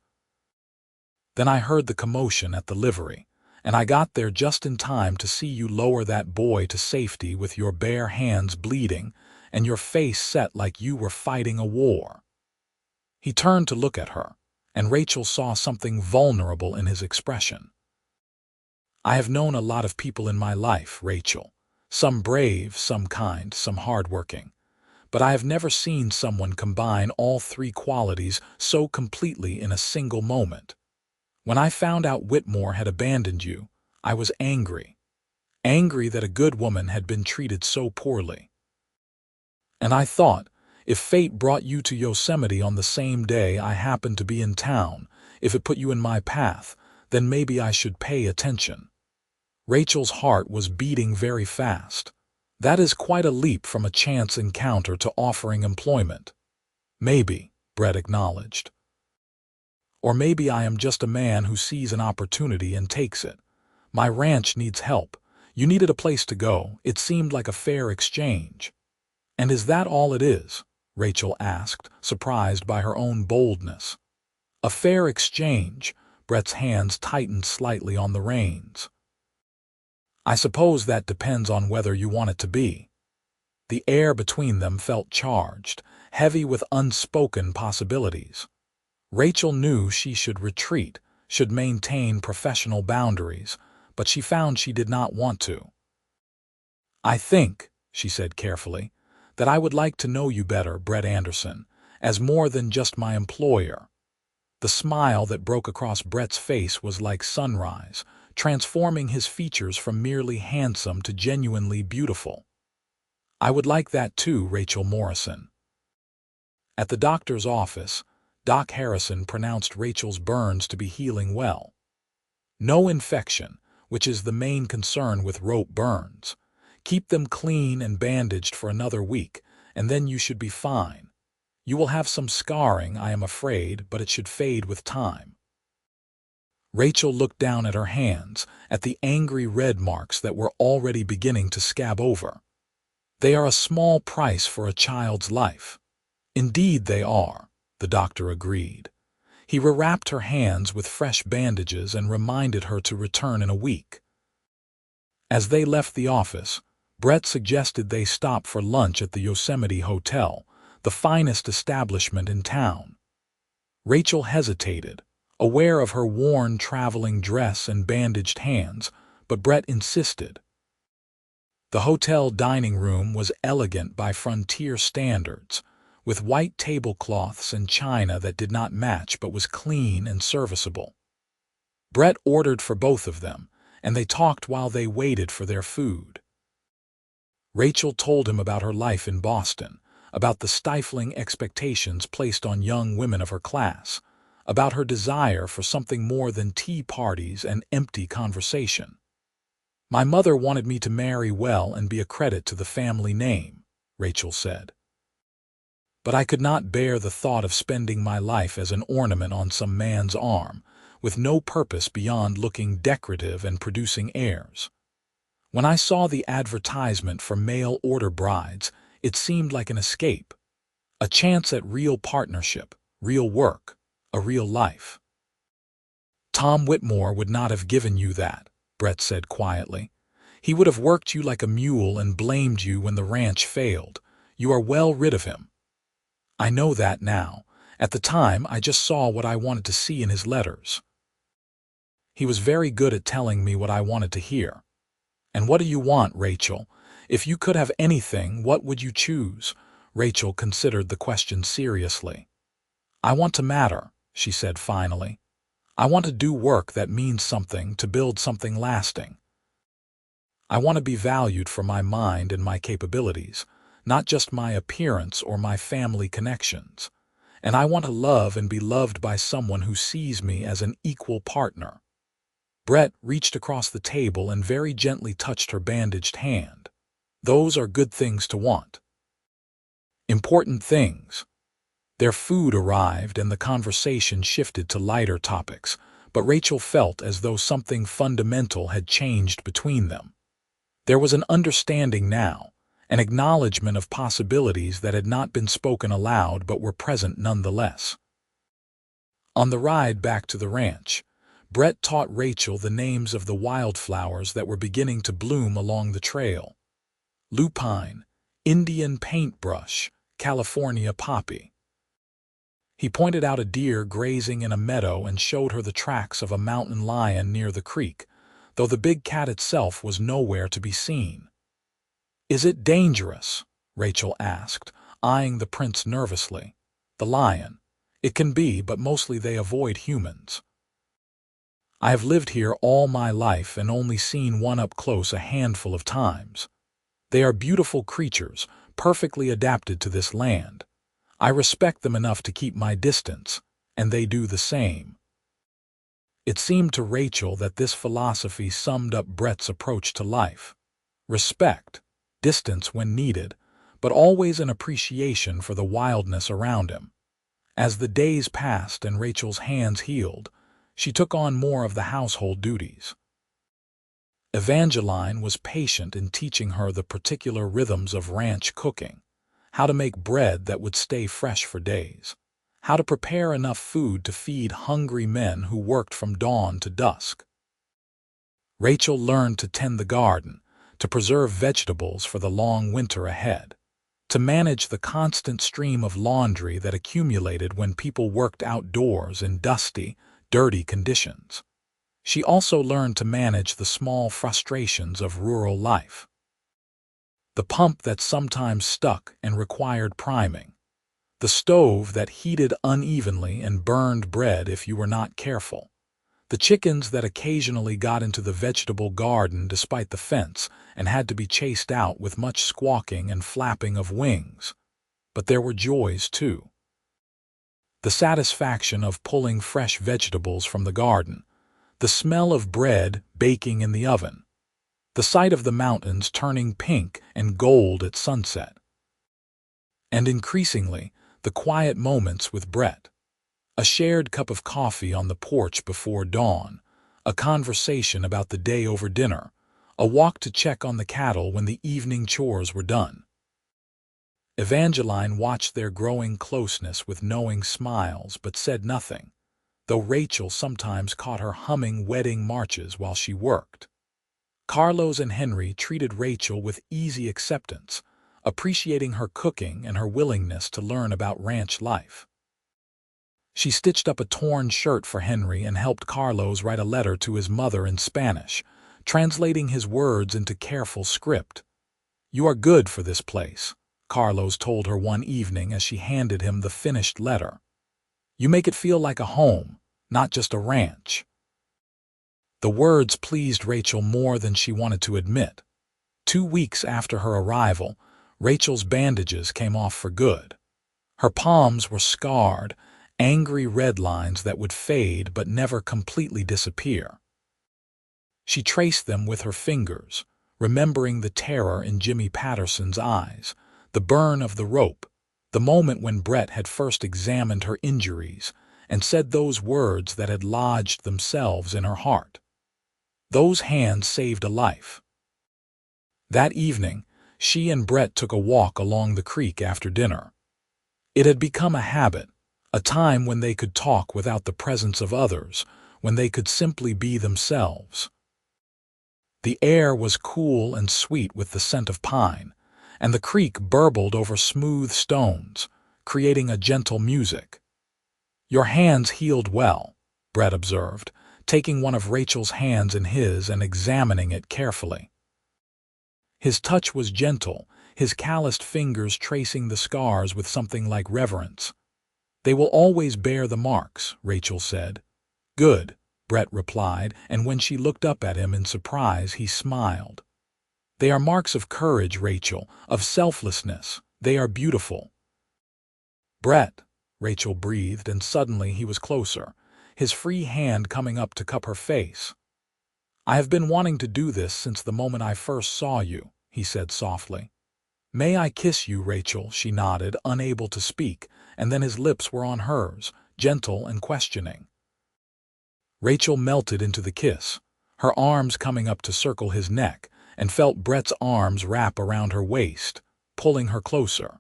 Then I heard the commotion at the livery, and I got there just in time to see you lower that boy to safety with your bare hands bleeding and your face set like you were fighting a war." He turned to look at her, and Rachel saw something vulnerable in his expression. "I have known a lot of people in my life, Rachel. Some brave, some kind, some hardworking. But I have never seen someone combine all 3 qualities so completely in a single moment. When I found out Whitmore had abandoned you, I was angry. Angry that a good woman had been treated so poorly. And I thought, if fate brought you to Yosemite on the same day I happened to be in town, if it put you in my path, then maybe I should pay attention." Rachel's heart was beating very fast. That is quite a leap from a chance encounter to offering employment. Maybe, Brett acknowledged. Or maybe I am just a man who sees an opportunity and takes it. My ranch needs help. You needed a place to go. It seemed like a fair exchange. And is that all it is? Rachel asked, surprised by her own boldness. A fair exchange. Brett's hands tightened slightly on the reins. I suppose that depends on whether you want it to be. The air between them felt charged, heavy with unspoken possibilities. Rachel knew she should retreat, should maintain professional boundaries, but she found she did not want to. I think, she said carefully, that I would like to know you better, Brett Anderson, as more than just my employer. The smile that broke across Brett's face was like sunrise, transforming his features from merely handsome to genuinely beautiful. I would like that too, Rachel Morrison. At the doctor's office, Doc Harrison pronounced Rachel's burns to be healing well. No infection, which is the main concern with rope burns. Keep them clean and bandaged for another week, and then you should be fine. You will have some scarring, I am afraid, but it should fade with time. Rachel looked down at her hands, at the angry red marks that were already beginning to scab over. They are a small price for a child's life. Indeed they are, the doctor agreed. He rewrapped her hands with fresh bandages and reminded her to return in a week. As they left the office, Brett suggested they stop for lunch at the Yosemite Hotel, the finest establishment in town. Rachel hesitated, aware of her worn traveling dress and bandaged hands, but Brett insisted. The hotel dining room was elegant by frontier standards, with white tablecloths and china that did not match but was clean and serviceable. Brett ordered for both of them, and they talked while they waited for their food. Rachel told him about her life in Boston, about the stifling expectations placed on young women of her class, about her desire for something more than tea parties and empty conversation. My mother wanted me to marry well and be a credit to the family name, Rachel said. But I could not bear the thought of spending my life as an ornament on some man's arm, with no purpose beyond looking decorative and producing heirs. When I saw the advertisement for mail-order brides, it seemed like an escape, a chance at real partnership, real work, a real life. Tom Whitmore would not have given you that, Brett said quietly. He would have worked you like a mule and blamed you when the ranch failed. You are well rid of him. I know that now. At the time, I just saw what I wanted to see in his letters. He was very good at telling me what I wanted to hear. And what do you want, Rachel? If you could have anything, what would you choose? Rachel considered the question seriously. I want to matter, she said finally. I want to do work that means something, to build something lasting. I want to be valued for my mind and my capabilities, not just my appearance or my family connections. And I want to love and be loved by someone who sees me as an equal partner. Brett reached across the table and very gently touched her bandaged hand. Those are good things to want. Important things. Their food arrived and the conversation shifted to lighter topics, but Rachel felt as though something fundamental had changed between them. There was an understanding now, an acknowledgement of possibilities that had not been spoken aloud but were present nonetheless. On the ride back to the ranch, Brett taught Rachel the names of the wildflowers that were beginning to bloom along the trail. Lupine, Indian paintbrush, California poppy. He pointed out a deer grazing in a meadow and showed her the tracks of a mountain lion near the creek, though the big cat itself was nowhere to be seen. Is it dangerous? Rachel asked, eyeing the prints nervously. The lion. It can be, but mostly they avoid humans. I have lived here all my life and only seen one up close a handful of times. They are beautiful creatures, perfectly adapted to this land. I respect them enough to keep my distance, and they do the same. It seemed to Rachel that this philosophy summed up Brett's approach to life. Respect, distance when needed, but always an appreciation for the wildness around him. As the days passed and Rachel's hands healed, she took on more of the household duties. Evangeline was patient in teaching her the particular rhythms of ranch cooking, how to make bread that would stay fresh for days, how to prepare enough food to feed hungry men who worked from dawn to dusk. Rachel learned to tend the garden, to preserve vegetables for the long winter ahead, to manage the constant stream of laundry that accumulated when people worked outdoors in dusty, dirty conditions. She also learned to manage the small frustrations of rural life. The pump that sometimes stuck and required priming, the stove that heated unevenly and burned bread if you were not careful, the chickens that occasionally got into the vegetable garden despite the fence and had to be chased out with much squawking and flapping of wings. But there were joys too. The satisfaction of pulling fresh vegetables from the garden, the smell of bread baking in the oven, the sight of the mountains turning pink and gold at sunset. And increasingly, the quiet moments with Brett. A shared cup of coffee on the porch before dawn, a conversation about the day over dinner, a walk to check on the cattle when the evening chores were done. Evangeline watched their growing closeness with knowing smiles but said nothing, though Rachel sometimes caught her humming wedding marches while she worked. Carlos and Henry treated Rachel with easy acceptance, appreciating her cooking and her willingness to learn about ranch life. She stitched up a torn shirt for Henry and helped Carlos write a letter to his mother in Spanish, translating his words into careful script. "You are good for this place," Carlos told her one evening as she handed him the finished letter. "You make it feel like a home, not just a ranch." The words pleased Rachel more than she wanted to admit. 2 weeks after her arrival, Rachel's bandages came off for good. Her palms were scarred, angry red lines that would fade but never completely disappear. She traced them with her fingers, remembering the terror in Jimmy Patterson's eyes, the burn of the rope, the moment when Brett had first examined her injuries and said those words that had lodged themselves in her heart. Those hands saved a life. That evening, she and Brett took a walk along the creek after dinner. It had become a habit, a time when they could talk without the presence of others, when they could simply be themselves. The air was cool and sweet with the scent of pine, and the creek burbled over smooth stones, creating a gentle music. "Your hands healed well," Brett observed, taking one of Rachel's hands in his and examining it carefully. His touch was gentle, his calloused fingers tracing the scars with something like reverence. "They will always bear the marks," Rachel said. "Good," Brett replied, and when she looked up at him in surprise, he smiled. "They are marks of courage, Rachel, of selflessness. They are beautiful." "Brett," Rachel breathed, and suddenly he was closer, his free hand coming up to cup her face. "I have been wanting to do this since the moment I first saw you," he said softly. "May I kiss you, Rachel?" She nodded, unable to speak, and then his lips were on hers, gentle and questioning. Rachel melted into the kiss, her arms coming up to circle his neck, and felt Brett's arms wrap around her waist, pulling her closer.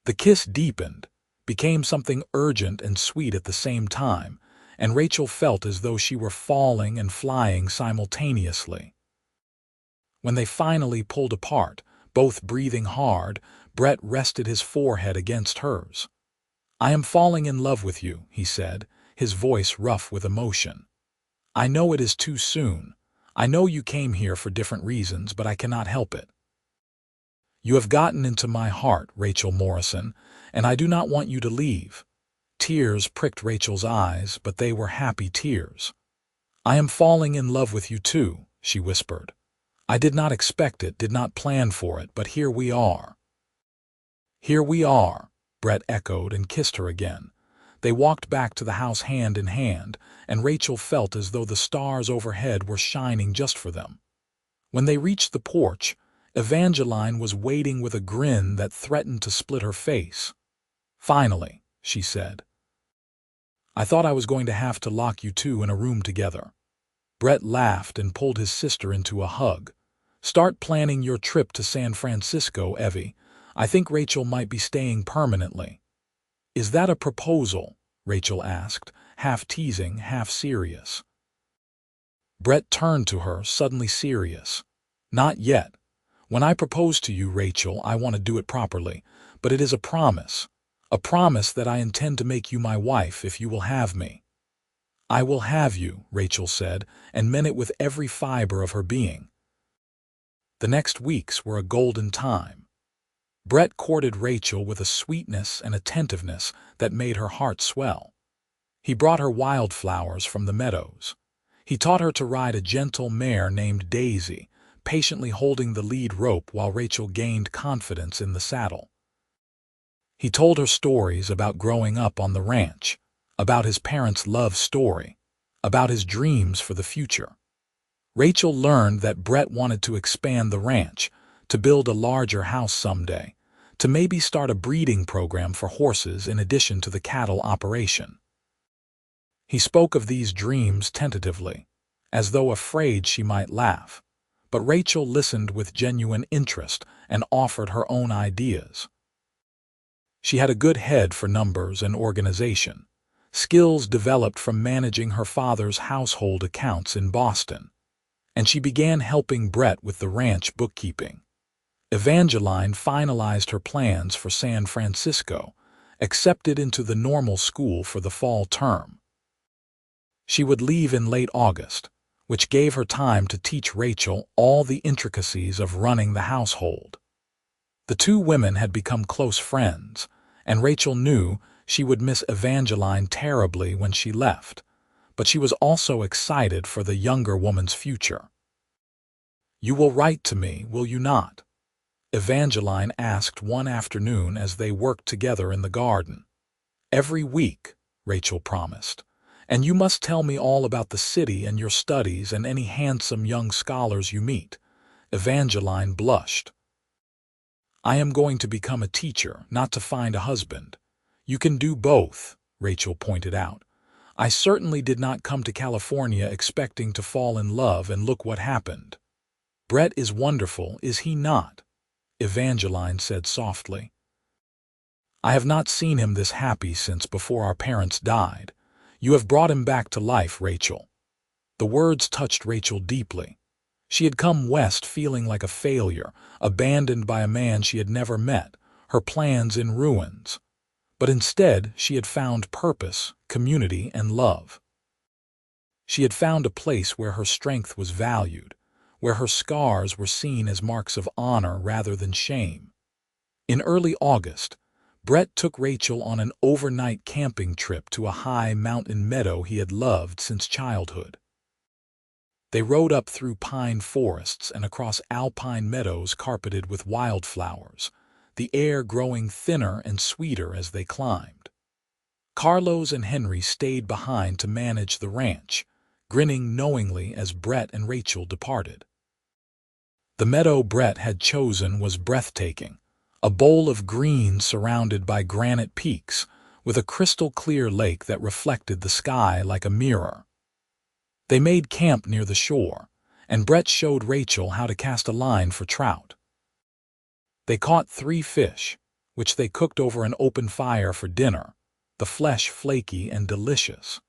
The kiss deepened, became something urgent and sweet at the same time, and Rachel felt as though she were falling and flying simultaneously. When they finally pulled apart, both breathing hard, Brett rested his forehead against hers. "I am falling in love with you," he said, his voice rough with emotion. "I know it is too soon. I know you came here for different reasons, but I cannot help it. You have gotten into my heart, Rachel Morrison, and I do not want you to leave." Tears pricked Rachel's eyes, but they were happy tears. "I am falling in love with you too," she whispered. "I did not expect it, did not plan for it, but here we are." "Here we are," Brett echoed and kissed her again, They walked back to the house hand in hand, and Rachel felt as though the stars overhead were shining just for them. When they reached the porch, Evangeline was waiting with a grin that threatened to split her face. "Finally," she said. "I thought I was going to have to lock you two in a room together." Brett laughed and pulled his sister into a hug. "Start planning your trip to San Francisco, Evie. I think Rachel might be staying permanently." "Is that a proposal?" Rachel asked, half teasing, half serious. Brett turned to her, suddenly serious. "Not yet. When I propose to you, Rachel, I want to do it properly, but it is a promise. A promise that I intend to make you my wife if you will have me." "I will have you," Rachel said, and meant it with every fiber of her being. The next weeks were a golden time. Brett courted Rachel with a sweetness and attentiveness that made her heart swell. He brought her wildflowers from the meadows. He taught her to ride a gentle mare named Daisy, patiently holding the lead rope while Rachel gained confidence in the saddle. He told her stories about growing up on the ranch, about his parents' love story, about his dreams for the future. Rachel learned that Brett wanted to expand the ranch, to build a larger house someday, to maybe start a breeding program for horses in addition to the cattle operation. He spoke of these dreams tentatively, as though afraid she might laugh, but Rachel listened with genuine interest and offered her own ideas. She had a good head for numbers and organization, skills developed from managing her father's household accounts in Boston, and she began helping Brett with the ranch bookkeeping. Evangeline finalized her plans for San Francisco, accepted into the normal school for the fall term. She would leave in late August, which gave her time to teach Rachel all the intricacies of running the household. The two women had become close friends, and Rachel knew she would miss Evangeline terribly when she left, but she was also excited for the younger woman's future. "You will write to me, will you not?" Evangeline asked one afternoon as they worked together in the garden. "Every week," Rachel promised. "And you must tell me all about the city and your studies and any handsome young scholars you meet." Evangeline blushed. "I am going to become a teacher, not to find a husband." "You can do both," Rachel pointed out. "I certainly did not come to California expecting to fall in love, and look what happened." "Brett is wonderful, is he not?" Evangeline said softly. "I have not seen him this happy since before our parents died. You have brought him back to life, Rachel." The words touched Rachel deeply. She had come west feeling like a failure, abandoned by a man she had never met, her plans in ruins. But instead, she had found purpose, community, and love. She had found a place where her strength was valued, where her scars were seen as marks of honor rather than shame. In early August, Brett took Rachel on an overnight camping trip to a high mountain meadow he had loved since childhood. They rode up through pine forests and across alpine meadows carpeted with wildflowers, the air growing thinner and sweeter as they climbed. Carlos and Henry stayed behind to manage the ranch, grinning knowingly as Brett and Rachel departed. The meadow Brett had chosen was breathtaking, a bowl of green surrounded by granite peaks, with a crystal-clear lake that reflected the sky like a mirror. They made camp near the shore, and Brett showed Rachel how to cast a line for trout. They caught 3 fish, which they cooked over an open fire for dinner, the flesh flaky and delicious.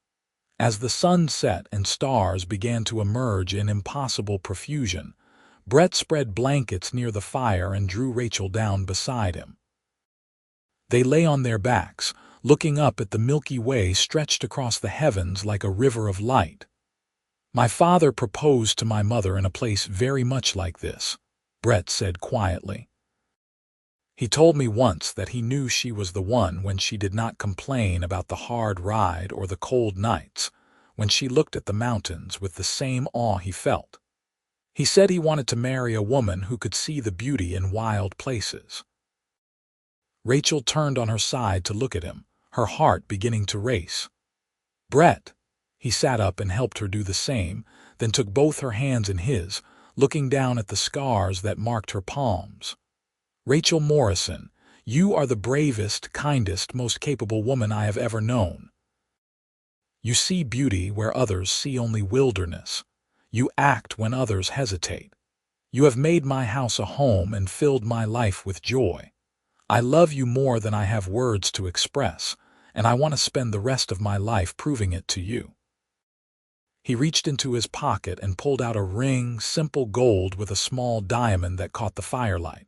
As the sun set and stars began to emerge in impossible profusion, Brett spread blankets near the fire and drew Rachel down beside him. They lay on their backs, looking up at the Milky Way stretched across the heavens like a river of light. "My father proposed to my mother in a place very much like this," Brett said quietly. "He told me once that he knew she was the one when she did not complain about the hard ride or the cold nights, when she looked at the mountains with the same awe he felt. He said he wanted to marry a woman who could see the beauty in wild places." Rachel turned on her side to look at him, her heart beginning to race. "Brett." He sat up and helped her do the same, then took both her hands in his, looking down at the scars that marked her palms. "Rachel Morrison, you are the bravest, kindest, most capable woman I have ever known. You see beauty where others see only wilderness. You act when others hesitate. You have made my house a home and filled my life with joy. I love you more than I have words to express, and I want to spend the rest of my life proving it to you." He reached into his pocket and pulled out a ring, simple gold with a small diamond that caught the firelight.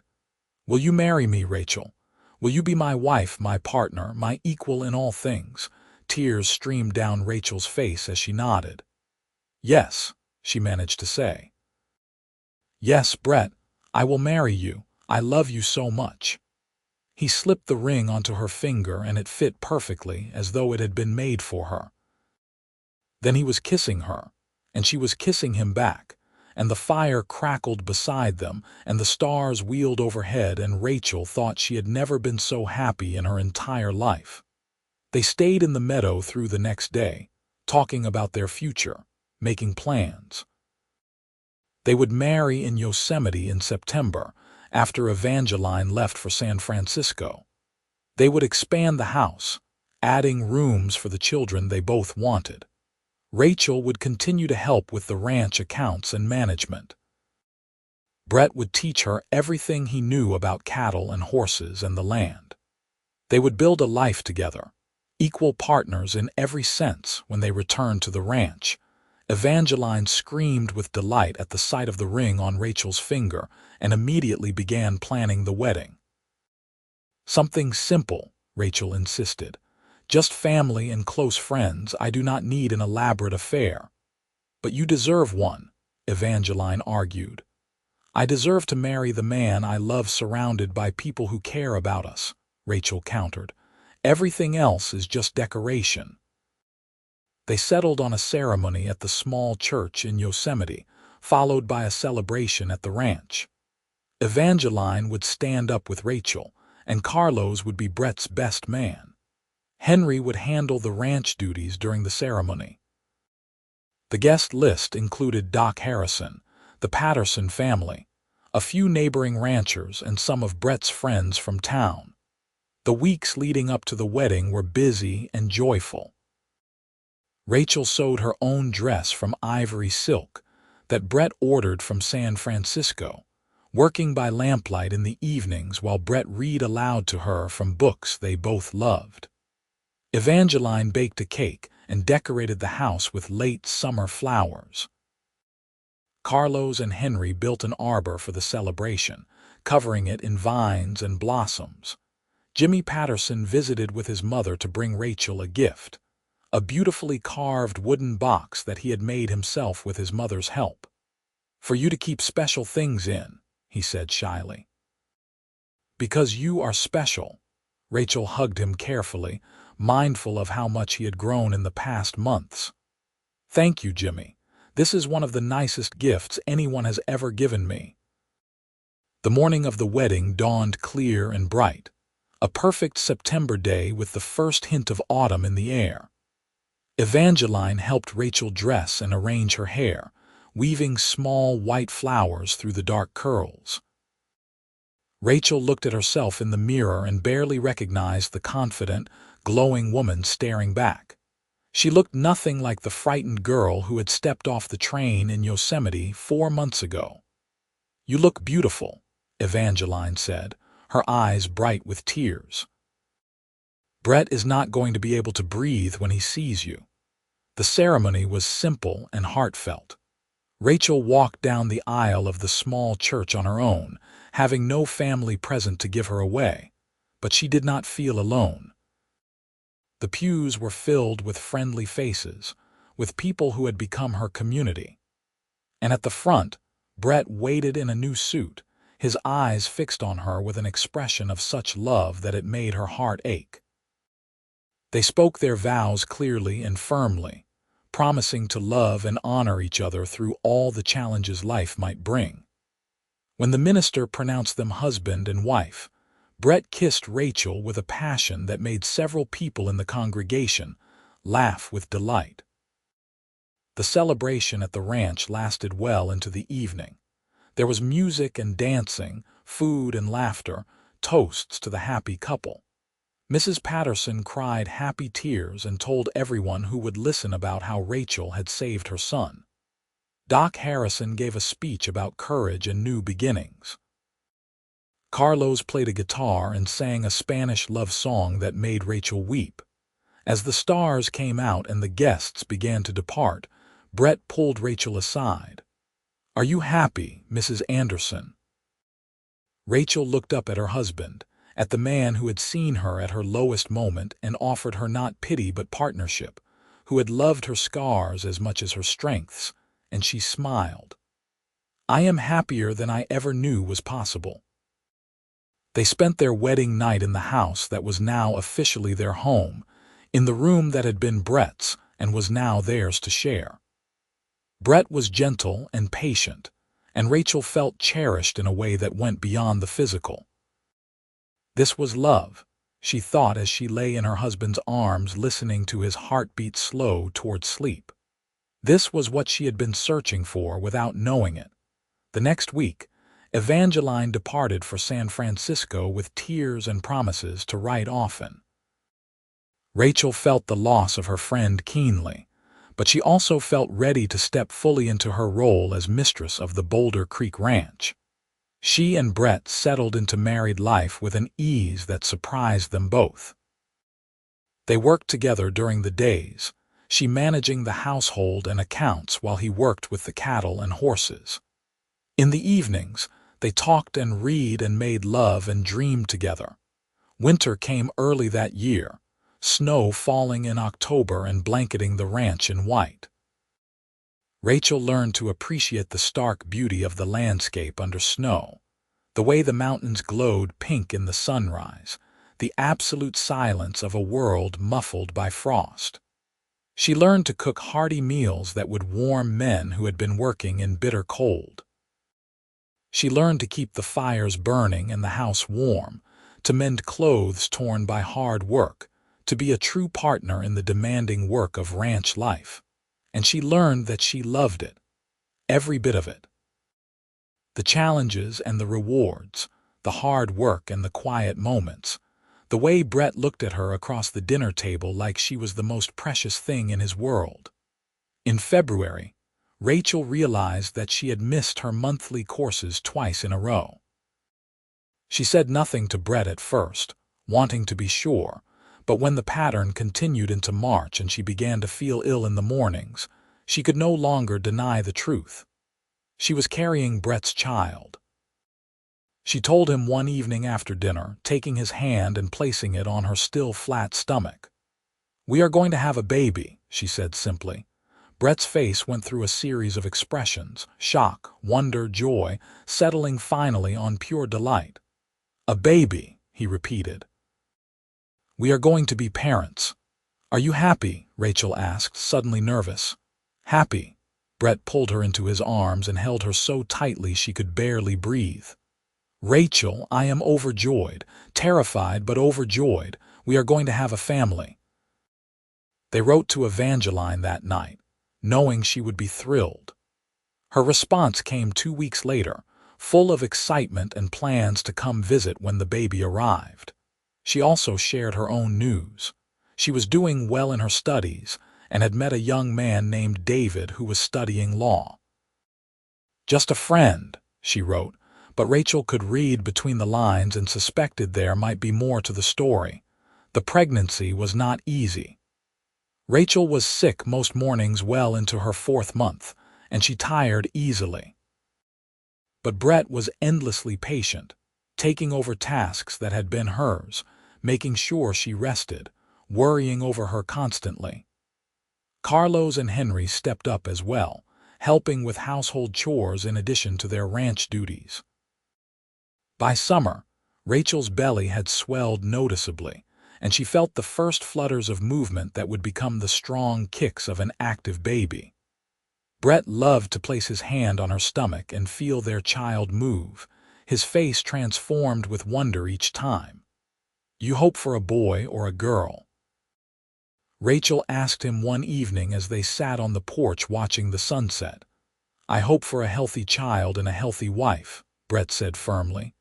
"Will you marry me, Rachel? Will you be my wife, my partner, my equal in all things?" Tears streamed down Rachel's face as she nodded. "Yes," she managed to say. "Yes, Brett, I will marry you. I love you so much." He slipped the ring onto her finger and it fit perfectly, as though it had been made for her. Then he was kissing her, and she was kissing him back, and the fire crackled beside them, and the stars wheeled overhead, and Rachel thought she had never been so happy in her entire life. They stayed in the meadow through the next day, talking about their future, making plans. They would marry in Yosemite in September, after Evangeline left for San Francisco. They would expand the house, adding rooms for the children they both wanted. Rachel would continue to help with the ranch accounts and management. Brett would teach her everything he knew about cattle and horses and the land. They would build a life together, equal partners in every sense. When they returned to the ranch, Evangeline screamed with delight at the sight of the ring on Rachel's finger and immediately began planning the wedding. "Something simple," Rachel insisted. "Just family and close friends. I do not need an elaborate affair." "But you deserve one," Evangeline argued. "I deserve to marry the man I love surrounded by people who care about us," Rachel countered. "Everything else is just decoration." They settled on a ceremony at the small church in Yosemite, followed by a celebration at the ranch. Evangeline would stand up with Rachel, and Carlos would be Brett's best man. Henry would handle the ranch duties during the ceremony. The guest list included Doc Harrison, the Patterson family, a few neighboring ranchers, and some of Brett's friends from town. The weeks leading up to the wedding were busy and joyful. Rachel sewed her own dress from ivory silk that Brett ordered from San Francisco, working by lamplight in the evenings while Brett read aloud to her from books they both loved. Evangeline baked a cake and decorated the house with late summer flowers. Carlos and Henry built an arbor for the celebration, covering it in vines and blossoms. Jimmy Patterson visited with his mother to bring Rachel a gift, a beautifully carved wooden box that he had made himself with his mother's help. "For you to keep special things in," he said shyly. "Because you are special." Rachel hugged him carefully, mindful of how much he had grown in the past months. "Thank you, Jimmy. This is one of the nicest gifts anyone has ever given me." The morning of the wedding dawned clear and bright, a perfect September day with the first hint of autumn in the air. Evangeline helped Rachel dress and arrange her hair, weaving small white flowers through the dark curls. Rachel looked at herself in the mirror and barely recognized the confident, glowing woman staring back. She looked nothing like the frightened girl who had stepped off the train in Yosemite 4 months ago. "You look beautiful," Evangeline said, her eyes bright with tears. "Brett is not going to be able to breathe when he sees you." The ceremony was simple and heartfelt. Rachel walked down the aisle of the small church on her own, having no family present to give her away, but she did not feel alone. The pews were filled with friendly faces, with people who had become her community. And at the front, Brett waited in a new suit, his eyes fixed on her with an expression of such love that it made her heart ache. They spoke their vows clearly and firmly, promising to love and honor each other through all the challenges life might bring. When the minister pronounced them husband and wife, Brett kissed Rachel with a passion that made several people in the congregation laugh with delight. The celebration at the ranch lasted well into the evening. There was music and dancing, food and laughter, toasts to the happy couple. Mrs. Patterson cried happy tears and told everyone who would listen about how Rachel had saved her son. Doc Harrison gave a speech about courage and new beginnings. Carlos played a guitar and sang a Spanish love song that made Rachel weep. As the stars came out and the guests began to depart, Brett pulled Rachel aside. "Are you happy, Mrs. Anderson?" Rachel looked up at her husband, at the man who had seen her at her lowest moment and offered her not pity but partnership, who had loved her scars as much as her strengths, and she smiled. "I am happier than I ever knew was possible." They spent their wedding night in the house that was now officially their home, in the room that had been Brett's and was now theirs to share. Brett was gentle and patient, and Rachel felt cherished in a way that went beyond the physical. This was love, she thought as she lay in her husband's arms listening to his heartbeat slow toward sleep. This was what she had been searching for without knowing it. The next week, Evangeline departed for San Francisco with tears and promises to write often. Rachel felt the loss of her friend keenly, but she also felt ready to step fully into her role as mistress of the Boulder Creek Ranch. She and Brett settled into married life with an ease that surprised them both. They worked together during the days, she managing the household and accounts while he worked with the cattle and horses. In the evenings, they talked and read and made love and dreamed together. Winter came early that year, snow falling in October and blanketing the ranch in white. Rachel learned to appreciate the stark beauty of the landscape under snow, the way the mountains glowed pink in the sunrise, the absolute silence of a world muffled by frost. She learned to cook hearty meals that would warm men who had been working in bitter cold. She learned to keep the fires burning and the house warm, to mend clothes torn by hard work, to be a true partner in the demanding work of ranch life. And she learned that she loved it, every bit of it. The challenges and the rewards, the hard work and the quiet moments, the way Brett looked at her across the dinner table like she was the most precious thing in his world. In February, Rachel realized that she had missed her monthly courses twice in a row. She said nothing to Brett at first, wanting to be sure, but when the pattern continued into March and she began to feel ill in the mornings, she could no longer deny the truth. She was carrying Brett's child. She told him one evening after dinner, taking his hand and placing it on her still flat stomach. "We are going to have a baby," she said simply. Brett's face went through a series of expressions, shock, wonder, joy, settling finally on pure delight. "A baby," he repeated. "We are going to be parents." "Are you happy?" Rachel asked, suddenly nervous. "Happy." Brett pulled her into his arms and held her so tightly she could barely breathe. "Rachel, I am overjoyed, terrified but overjoyed. We are going to have a family." They wrote to Evangeline that night, knowing she would be thrilled. Her response came 2 weeks later, full of excitement and plans to come visit when the baby arrived. She also shared her own news. She was doing well in her studies and had met a young man named David who was studying law. "Just a friend," she wrote, but Rachel could read between the lines and suspected there might be more to the story. The pregnancy was not easy. Rachel was sick most mornings well into her 4th month, and she tired easily. But Brett was endlessly patient, taking over tasks that had been hers, making sure she rested, worrying over her constantly. Carlos and Henry stepped up as well, helping with household chores in addition to their ranch duties. By summer, Rachel's belly had swelled noticeably, and she felt the first flutters of movement that would become the strong kicks of an active baby. Brett loved to place his hand on her stomach and feel their child move, his face transformed with wonder each time. "You hope for a boy or a girl?" Rachel asked him one evening as they sat on the porch watching the sunset. "I hope for a healthy child and a healthy wife," Brett said firmly.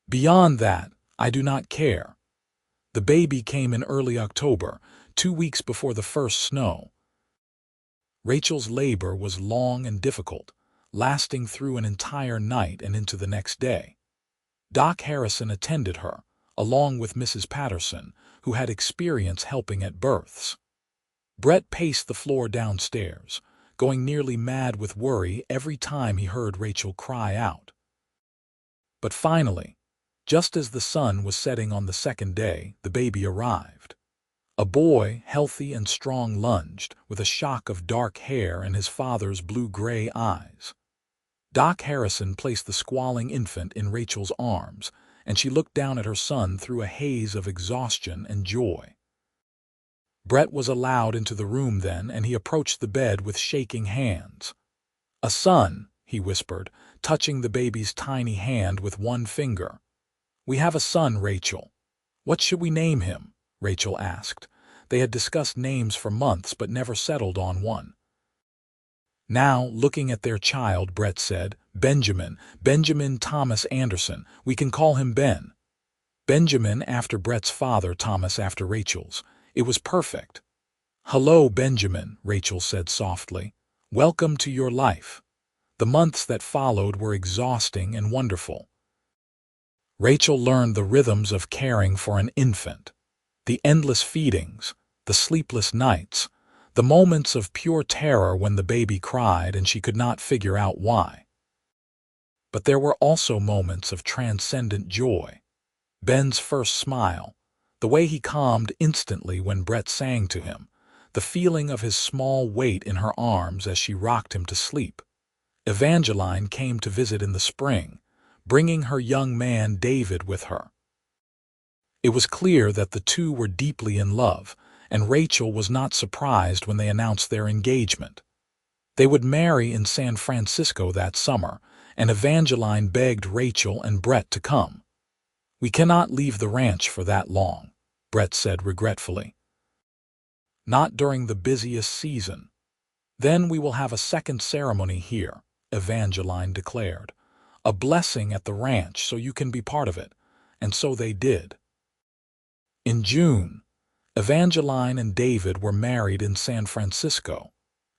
"Beyond that, I do not care." The baby came in early October, 2 weeks before the first snow. Rachel's labor was long and difficult, lasting through an entire night and into the next day. Doc Harrison attended her, along with Mrs. Patterson, who had experience helping at births. Brett paced the floor downstairs, going nearly mad with worry every time he heard Rachel cry out. But finally, just as the sun was setting on the second day, the baby arrived. A boy, healthy and strong, lunged, with a shock of dark hair and his father's blue-gray eyes. Doc Harrison placed the squalling infant in Rachel's arms, and she looked down at her son through a haze of exhaustion and joy. Brett was allowed into the room then, and he approached the bed with shaking hands. "A son," he whispered, touching the baby's tiny hand with one finger. "We have a son, Rachel." "What should we name him?" Rachel asked. They had discussed names for months but never settled on one. Now, looking at their child, Brett said, Benjamin Thomas Anderson. We can call him Ben." Benjamin after Brett's father, Thomas after Rachel's. It was perfect. "Hello, Benjamin," Rachel said softly. "Welcome to your life." The months that followed were exhausting and wonderful. Rachel learned the rhythms of caring for an infant. The endless feedings, the sleepless nights, the moments of pure terror when the baby cried and she could not figure out why. But there were also moments of transcendent joy. Ben's first smile, the way he calmed instantly when Brett sang to him, the feeling of his small weight in her arms as she rocked him to sleep. Evangeline came to visit in the spring, bringing her young man David with her. It was clear that the two were deeply in love, and Rachel was not surprised when they announced their engagement. They would marry in San Francisco that summer, and Evangeline begged Rachel and Brett to come. "We cannot leave the ranch for that long," Brett said regretfully. "Not during the busiest season. Then we will have a second ceremony here," Evangeline declared. "A blessing at the ranch so you can be part of it." And so they did. In June, Evangeline and David were married in San Francisco,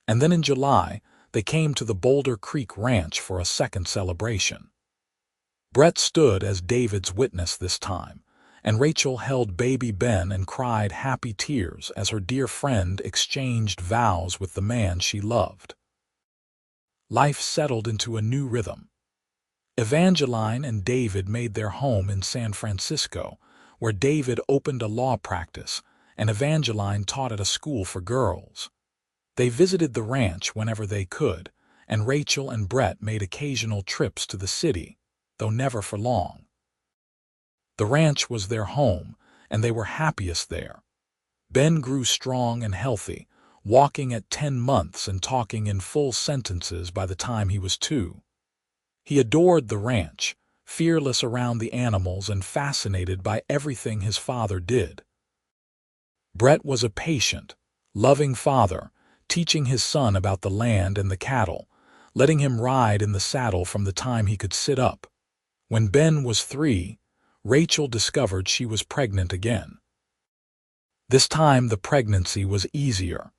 and then in July they came to the Boulder Creek Ranch for a second celebration. Brett stood as David's witness this time, and Rachel held baby Ben and cried happy tears as her dear friend exchanged vows with the man she loved. Life settled into a new rhythm. Evangeline and David made their home in San Francisco, where David opened a law practice and Evangeline taught at a school for girls. They visited the ranch whenever they could, and Rachel and Brett made occasional trips to the city, though never for long. The ranch was their home, and they were happiest there. Ben grew strong and healthy, walking at 10 months and talking in full sentences by the time he was 2. He adored the ranch, fearless around the animals and fascinated by everything his father did. Brett was a patient, loving father, teaching his son about the land and the cattle, letting him ride in the saddle from the time he could sit up. When Ben was 3, Rachel discovered she was pregnant again. This time the pregnancy was easier,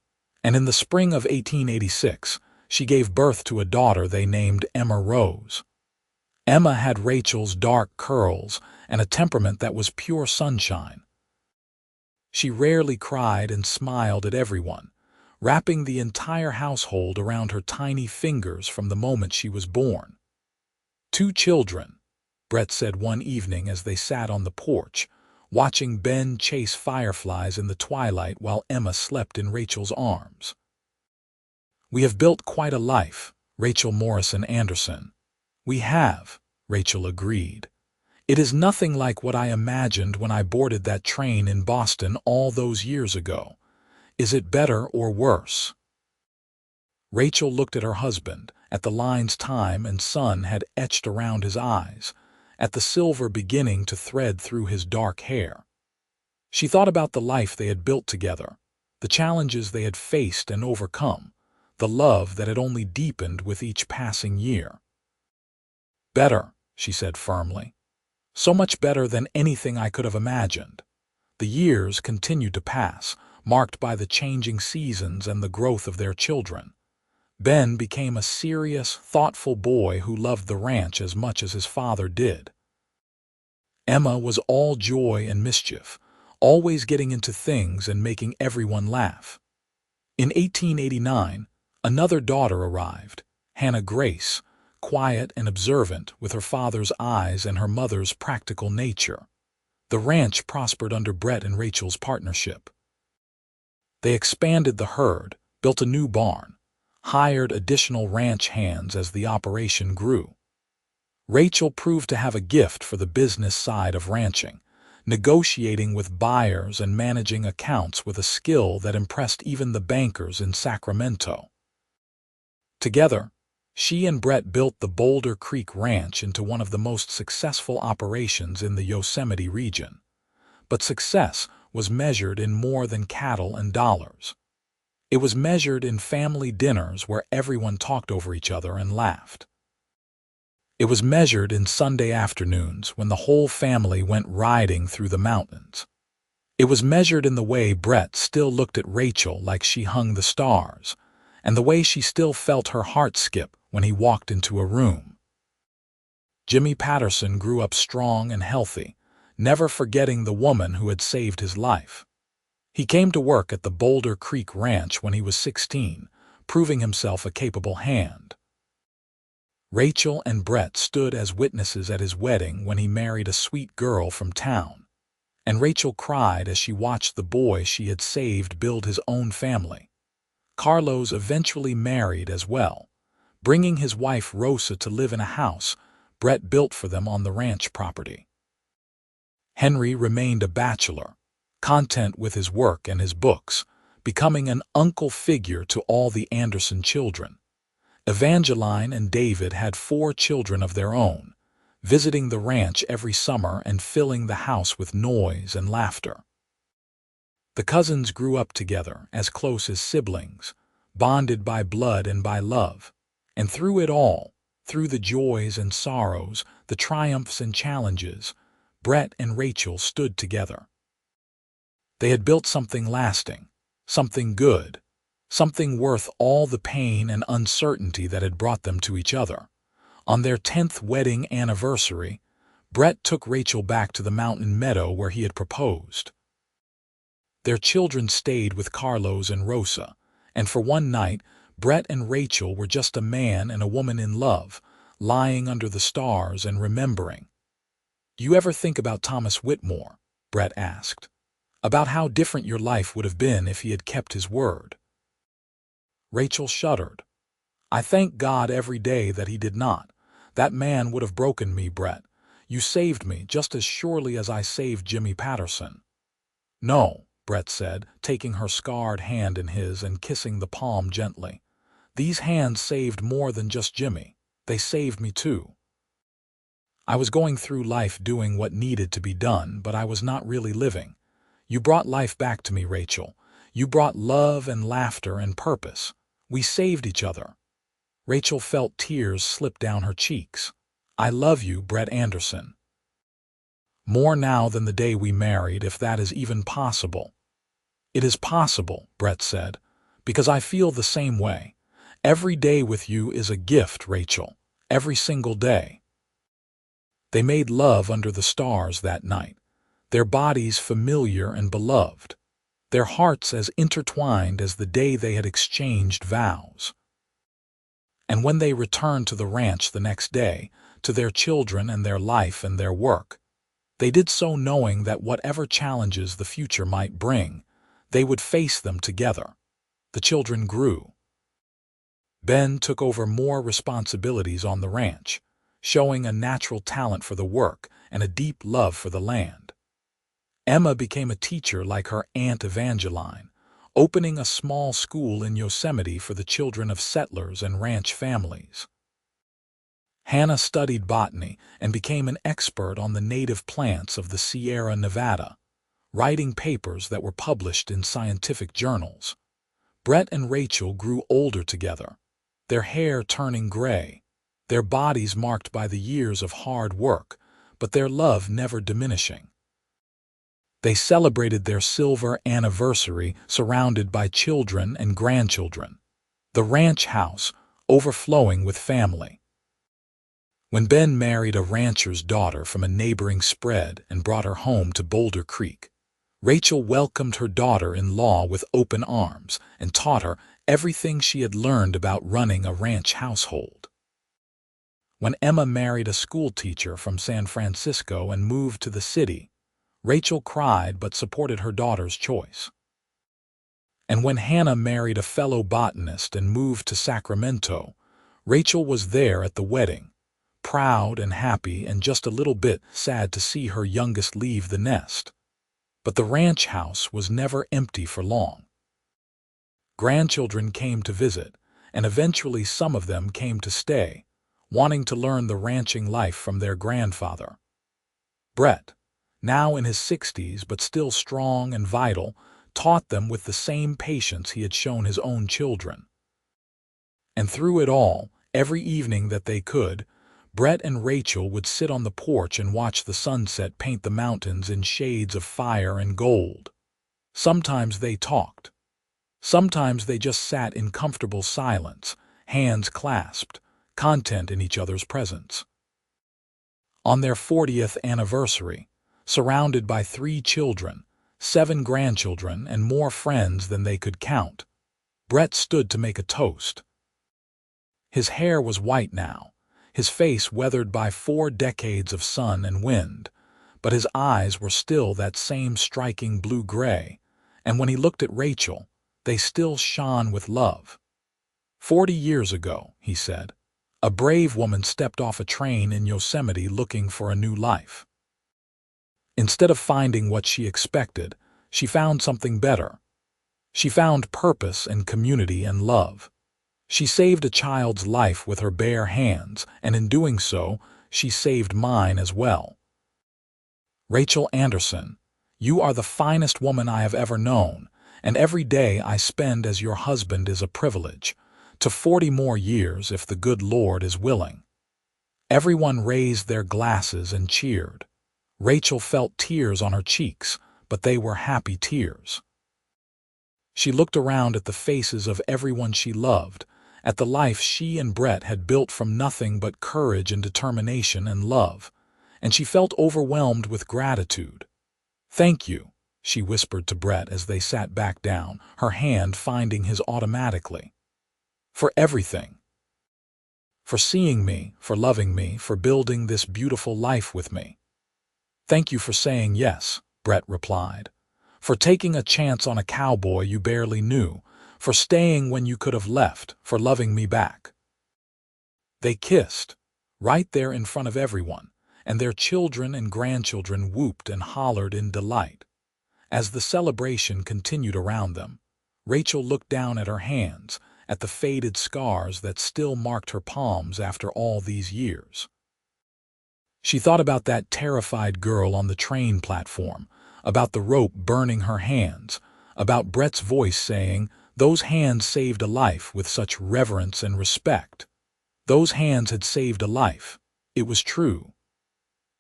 and in the spring of 1886, she gave birth to a daughter they named Emma Rose. Emma had Rachel's dark curls and a temperament that was pure sunshine. She rarely cried and smiled at everyone, wrapping the entire household around her tiny fingers from the moment she was born. 2 children, Brett said one evening as they sat on the porch, watching Ben chase fireflies in the twilight while Emma slept in Rachel's arms. "We have built quite a life," Rachel Morrison Anderson. "We have," Rachel agreed. "It is nothing like what I imagined when I boarded that train in Boston all those years ago. Is it better or worse?" Rachel looked at her husband, at the lines time and sun had etched around his eyes, at the silver beginning to thread through his dark hair. She thought about the life they had built together, the challenges they had faced and overcome, the love that had only deepened with each passing year. "Better," she said firmly. "So much better than anything I could have imagined." The years continued to pass, marked by the changing seasons and the growth of their children. Ben became a serious, thoughtful boy who loved the ranch as much as his father did. Emma was all joy and mischief, always getting into things and making everyone laugh. In 1889, another daughter arrived, Hannah Grace, quiet and observant with her father's eyes and her mother's practical nature. The ranch prospered under Brett and Rachel's partnership. They expanded the herd, built a new barn, hired additional ranch hands as the operation grew. Rachel proved to have a gift for the business side of ranching, negotiating with buyers and managing accounts with a skill that impressed even the bankers in Sacramento. Together, she and Brett built the Boulder Creek Ranch into one of the most successful operations in the Yosemite region. But success was measured in more than cattle and dollars. It was measured in family dinners where everyone talked over each other and laughed. It was measured in Sunday afternoons when the whole family went riding through the mountains. It was measured in the way Brett still looked at Rachel like she hung the stars, and the way she still felt her heart skip when he walked into a room. Jimmy Patterson grew up strong and healthy, never forgetting the woman who had saved his life. He came to work at the Boulder Creek Ranch when he was 16, proving himself a capable hand. Rachel and Brett stood as witnesses at his wedding when he married a sweet girl from town, and Rachel cried as she watched the boy she had saved build his own family. Carlos eventually married as well, bringing his wife Rosa to live in a house Brett built for them on the ranch property. Henry remained a bachelor, content with his work and his books, becoming an uncle figure to all the Anderson children. Evangeline and David had 4 children of their own, visiting the ranch every summer and filling the house with noise and laughter. The cousins grew up together as close as siblings, bonded by blood and by love. And through it all, through the joys and sorrows, the triumphs and challenges, Brett and Rachel stood together. They had built something lasting, something good, something worth all the pain and uncertainty that had brought them to each other. On their 10th wedding anniversary, Brett took Rachel back to the mountain meadow where he had proposed. Their children stayed with Carlos and Rosa, and for one night, Brett and Rachel were just a man and a woman in love, lying under the stars and remembering. "You ever think about Thomas Whitmore?" Brett asked. "About how different your life would have been if he had kept his word?" Rachel shuddered. "I thank God every day that he did not. That man would have broken me, Brett. You saved me just as surely as I saved Jimmy Patterson." "No," Brett said, taking her scarred hand in his and kissing the palm gently. "These hands saved more than just Jimmy. They saved me too. I was going through life doing what needed to be done, but I was not really living. You brought life back to me, Rachel. You brought love and laughter and purpose. We saved each other." Rachel felt tears slip down her cheeks. "I love you, Brett Anderson. More now than the day we married, if that is even possible." "It is possible," Brett said, "because I feel the same way. Every day with you is a gift, Rachel. Every single day." They made love under the stars that night, their bodies familiar and beloved, their hearts as intertwined as the day they had exchanged vows. And when they returned to the ranch the next day, to their children and their life and their work, they did so knowing that whatever challenges the future might bring, they would face them together. The children grew. Ben took over more responsibilities on the ranch, showing a natural talent for the work and a deep love for the land. Emma became a teacher like her Aunt Evangeline, opening a small school in Yosemite for the children of settlers and ranch families. Hannah studied botany and became an expert on the native plants of the Sierra Nevada, writing papers that were published in scientific journals. Brett and Rachel grew older together, their hair turning gray, their bodies marked by the years of hard work, but their love never diminishing. They celebrated their silver anniversary surrounded by children and grandchildren, the ranch house overflowing with family. When Ben married a rancher's daughter from a neighboring spread and brought her home to Boulder Creek, Rachel welcomed her daughter-in-law with open arms and taught her everything she had learned about running a ranch household. When Emma married a schoolteacher from San Francisco and moved to the city, Rachel cried but supported her daughter's choice. And when Hannah married a fellow botanist and moved to Sacramento, Rachel was there at the wedding, proud and happy and just a little bit sad to see her youngest leave the nest. But the ranch house was never empty for long. Grandchildren came to visit, and eventually some of them came to stay, wanting to learn the ranching life from their grandfather. Brett, now in his 60s but still strong and vital, taught them with the same patience he had shown his own children. And through it all, every evening that they could, Brett and Rachel would sit on the porch and watch the sunset paint the mountains in shades of fire and gold. Sometimes they talked. Sometimes they just sat in comfortable silence, hands clasped, content in each other's presence. On their 40th anniversary, surrounded by 3 children, 7 grandchildren, and more friends than they could count, Brett stood to make a toast. His hair was white now, his face weathered by 4 decades of sun and wind, but his eyes were still that same striking blue-gray, and when he looked at Rachel, they still shone with love. 40 years ago, he said, a brave woman stepped off a train in Yosemite looking for a new life. Instead of finding what she expected, she found something better. She found purpose and community and love. She saved a child's life with her bare hands, and in doing so, she saved mine as well. Rachel Anderson, you are the finest woman I have ever known, and every day I spend as your husband is a privilege, to 40 more years if the good Lord is willing. Everyone raised their glasses and cheered. Rachel felt tears on her cheeks, but they were happy tears. She looked around at the faces of everyone she loved, at the life she and Brett had built from nothing but courage and determination and love, and she felt overwhelmed with gratitude. "Thank you," she whispered to Brett as they sat back down, her hand finding his automatically. "For everything. For seeing me, for loving me, for building this beautiful life with me." "Thank you for saying yes," Brett replied. "For taking a chance on a cowboy you barely knew, for staying when you could have left, for loving me back." They kissed, right there in front of everyone, and their children and grandchildren whooped and hollered in delight. As the celebration continued around them, Rachel looked down at her hands, at the faded scars that still marked her palms after all these years. She thought about that terrified girl on the train platform, about the rope burning her hands, about Brett's voice saying, "Those hands saved a life," with such reverence and respect. Those hands had saved a life. It was true.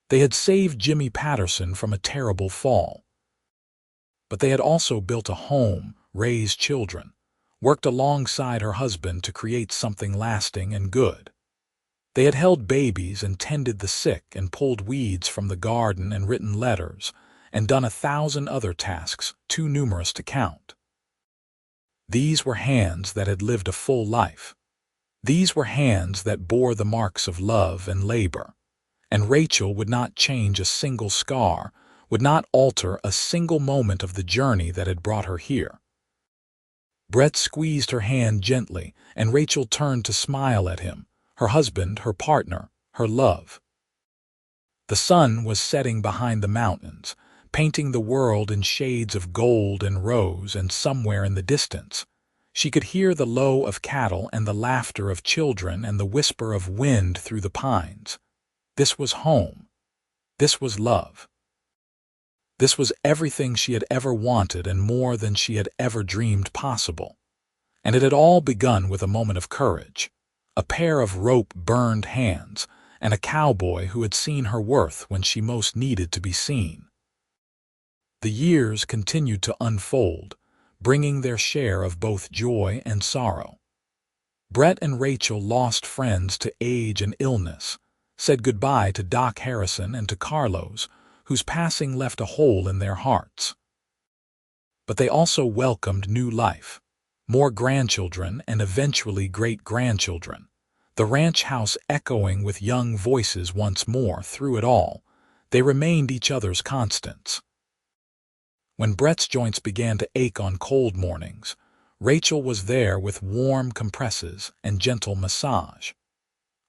They had saved Jimmy Patterson from a terrible fall. But they had also built a home, raised children, worked alongside her husband to create something lasting and good. They had held babies and tended the sick and pulled weeds from the garden and written letters, and done 1,000 other tasks too numerous to count. These were hands that had lived a full life. These were hands that bore the marks of love and labor. And Rachel would not change a single scar, would not alter a single moment of the journey that had brought her here. Brett squeezed her hand gently, and Rachel turned to smile at him, her husband, her partner, her love. The sun was setting behind the mountains, painting the world in shades of gold and rose, and somewhere in the distance, She could hear the low of cattle and the laughter of children and the whisper of wind through the pines. This was home. This was love. This was everything she had ever wanted and more than she had ever dreamed possible. And it had all begun with a moment of courage, a pair of rope-burned hands, and a cowboy who had seen her worth when she most needed to be seen. The years continued to unfold, bringing their share of both joy and sorrow. Brett and Rachel lost friends to age and illness, said goodbye to Doc Harrison and to Carlos, whose passing left a hole in their hearts. But they also welcomed new life, more grandchildren and eventually great-grandchildren, the ranch house echoing with young voices once more. Through it all, they remained each other's constants. When Brett's joints began to ache on cold mornings, Rachel was there with warm compresses and gentle massage.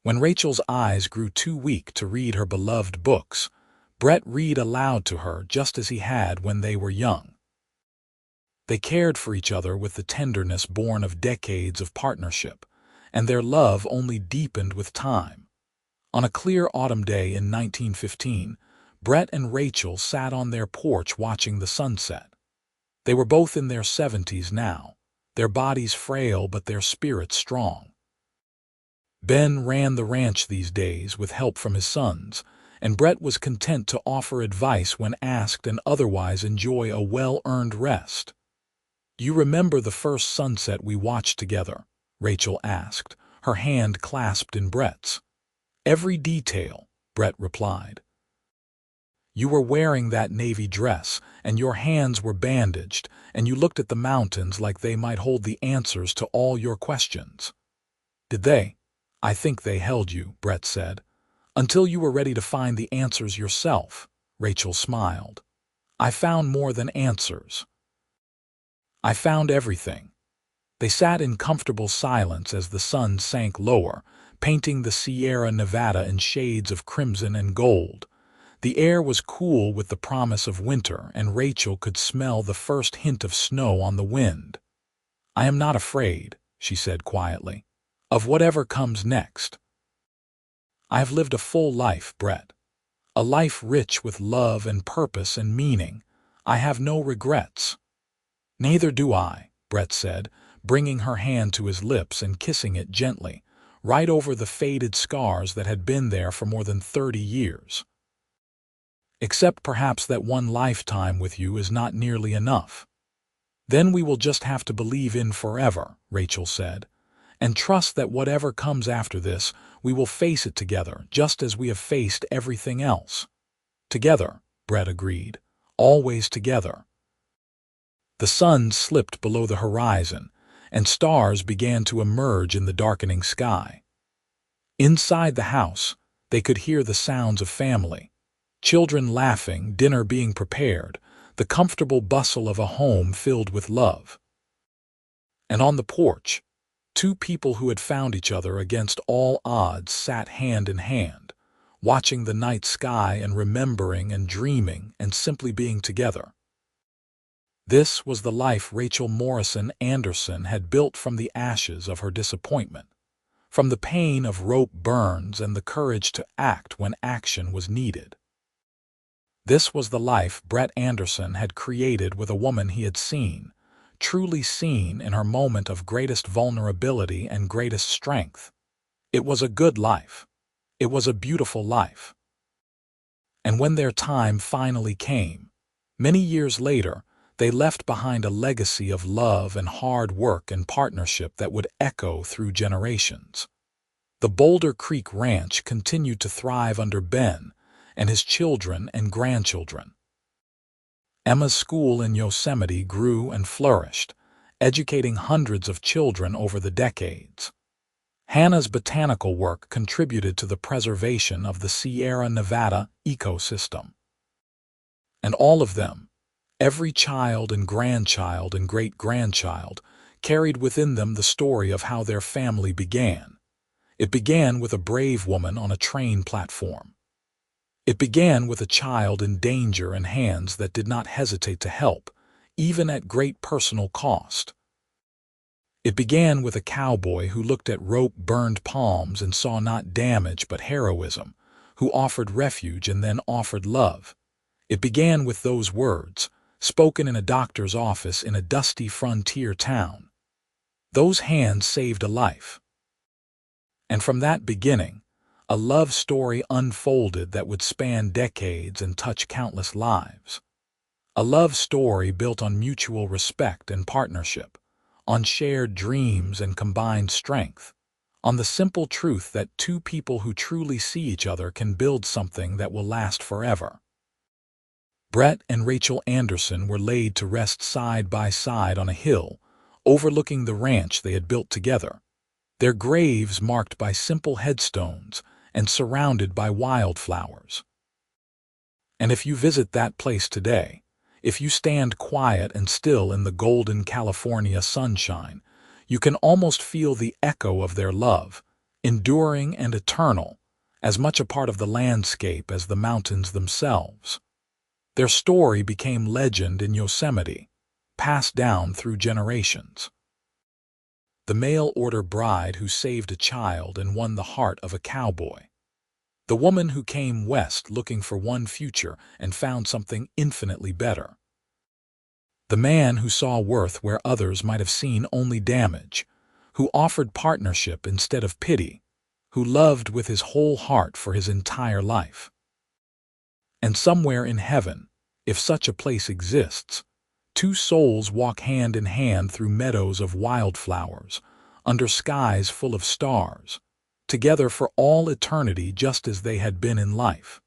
When Rachel's eyes grew too weak to read her beloved books, Brett read aloud to her just as he had when they were young. They cared for each other with the tenderness born of decades of partnership, and their love only deepened with time. On a clear autumn day in 1915, Brett and Rachel sat on their porch watching the sunset. They were both in their 70s now, their bodies frail but their spirits strong. Ben ran the ranch these days with help from his sons, and Brett was content to offer advice when asked and otherwise enjoy a well-earned rest. "You remember the first sunset we watched together?" Rachel asked, her hand clasped in Brett's. "Every detail," Brett replied. "You were wearing that navy dress, and your hands were bandaged, and you looked at the mountains like they might hold the answers to all your questions." "Did they?" "I think they held you," Brett said. "Until you were ready to find the answers yourself," Rachel smiled. "I found more than answers. I found everything." They sat in comfortable silence as the sun sank lower, painting the Sierra Nevada in shades of crimson and gold. The air was cool with the promise of winter, and Rachel could smell the first hint of snow on the wind. "I am not afraid," she said quietly, "of whatever comes next. I have lived a full life, Brett. A life rich with love and purpose and meaning. I have no regrets." "Neither do I," Brett said, bringing her hand to his lips and kissing it gently, right over the faded scars that had been there for more than 30 years. "Except perhaps that one lifetime with you is not nearly enough. Then we will just have to believe in forever," Rachel said, "and trust that whatever comes after this, we will face it together, just as we have faced everything else." "Together," Brett agreed, "always together." The sun slipped below the horizon, and stars began to emerge in the darkening sky. Inside the house, they could hear the sounds of family. Children laughing, dinner being prepared, the comfortable bustle of a home filled with love. And on the porch, two people who had found each other against all odds sat hand in hand, watching the night sky and remembering and dreaming and simply being together. This was the life Rachel Morrison Anderson had built from the ashes of her disappointment, from the pain of rope burns and the courage to act when action was needed. This was the life Brett Anderson had created with a woman he had seen, truly seen in her moment of greatest vulnerability and greatest strength. It was a good life. It was a beautiful life. And when their time finally came, many years later, they left behind a legacy of love and hard work and partnership that would echo through generations. The Boulder Creek Ranch continued to thrive under Ben and his children and grandchildren. Emma's school in Yosemite grew and flourished, educating hundreds of children over the decades. Hannah's botanical work contributed to the preservation of the Sierra Nevada ecosystem. And all of them, every child and grandchild and great-grandchild, carried within them the story of how their family began. It began with a brave woman on a train platform. It began with a child in danger and hands that did not hesitate to help, even at great personal cost. It began with a cowboy who looked at rope-burned palms and saw not damage but heroism, who offered refuge and then offered love. It began with those words, spoken in a doctor's office in a dusty frontier town. Those hands saved a life. And from that beginning, a love story unfolded that would span decades and touch countless lives. A love story built on mutual respect and partnership, on shared dreams and combined strength, on the simple truth that two people who truly see each other can build something that will last forever. Brett and Rachel Anderson were laid to rest side by side on a hill, overlooking the ranch they had built together, their graves marked by simple headstones and surrounded by wildflowers. And if you visit that place today, if you stand quiet and still in the golden California sunshine, you can almost feel the echo of their love, enduring and eternal, as much a part of the landscape as the mountains themselves. Their story became legend in Yosemite, passed down through generations. The mail-order bride who saved a child and won the heart of a cowboy. The woman who came west looking for one future and found something infinitely better. The man who saw worth where others might have seen only damage, who offered partnership instead of pity, who loved with his whole heart for his entire life. And somewhere in heaven, if such a place exists, two souls walk hand in hand through meadows of wildflowers, under skies full of stars, together for all eternity just as they had been in life.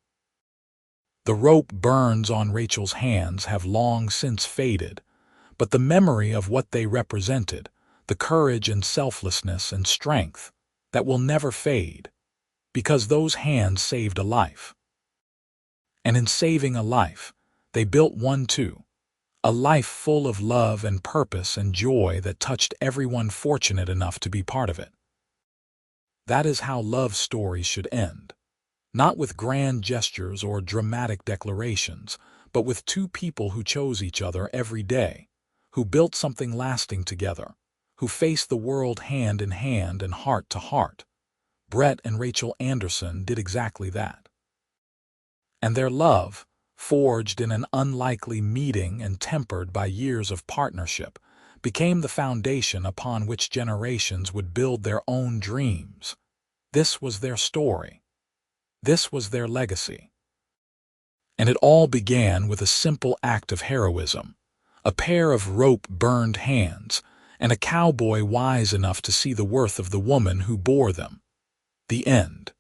The rope burns on Rachel's hands have long since faded, but the memory of what they represented, the courage and selflessness and strength, that will never fade, because those hands saved a life. And in saving a life, they built one too, a life full of love and purpose and joy that touched everyone fortunate enough to be part of it. That is how love stories should end. Not with grand gestures or dramatic declarations, but with two people who chose each other every day, who built something lasting together, who faced the world hand in hand and heart to heart. Brett and Rachel Anderson did exactly that. And their love, forged in an unlikely meeting and tempered by years of partnership, became the foundation upon which generations would build their own dreams. This was their story. This was their legacy. And it all began with a simple act of heroism, a pair of rope-burned hands, and a cowboy wise enough to see the worth of the woman who bore them. The end.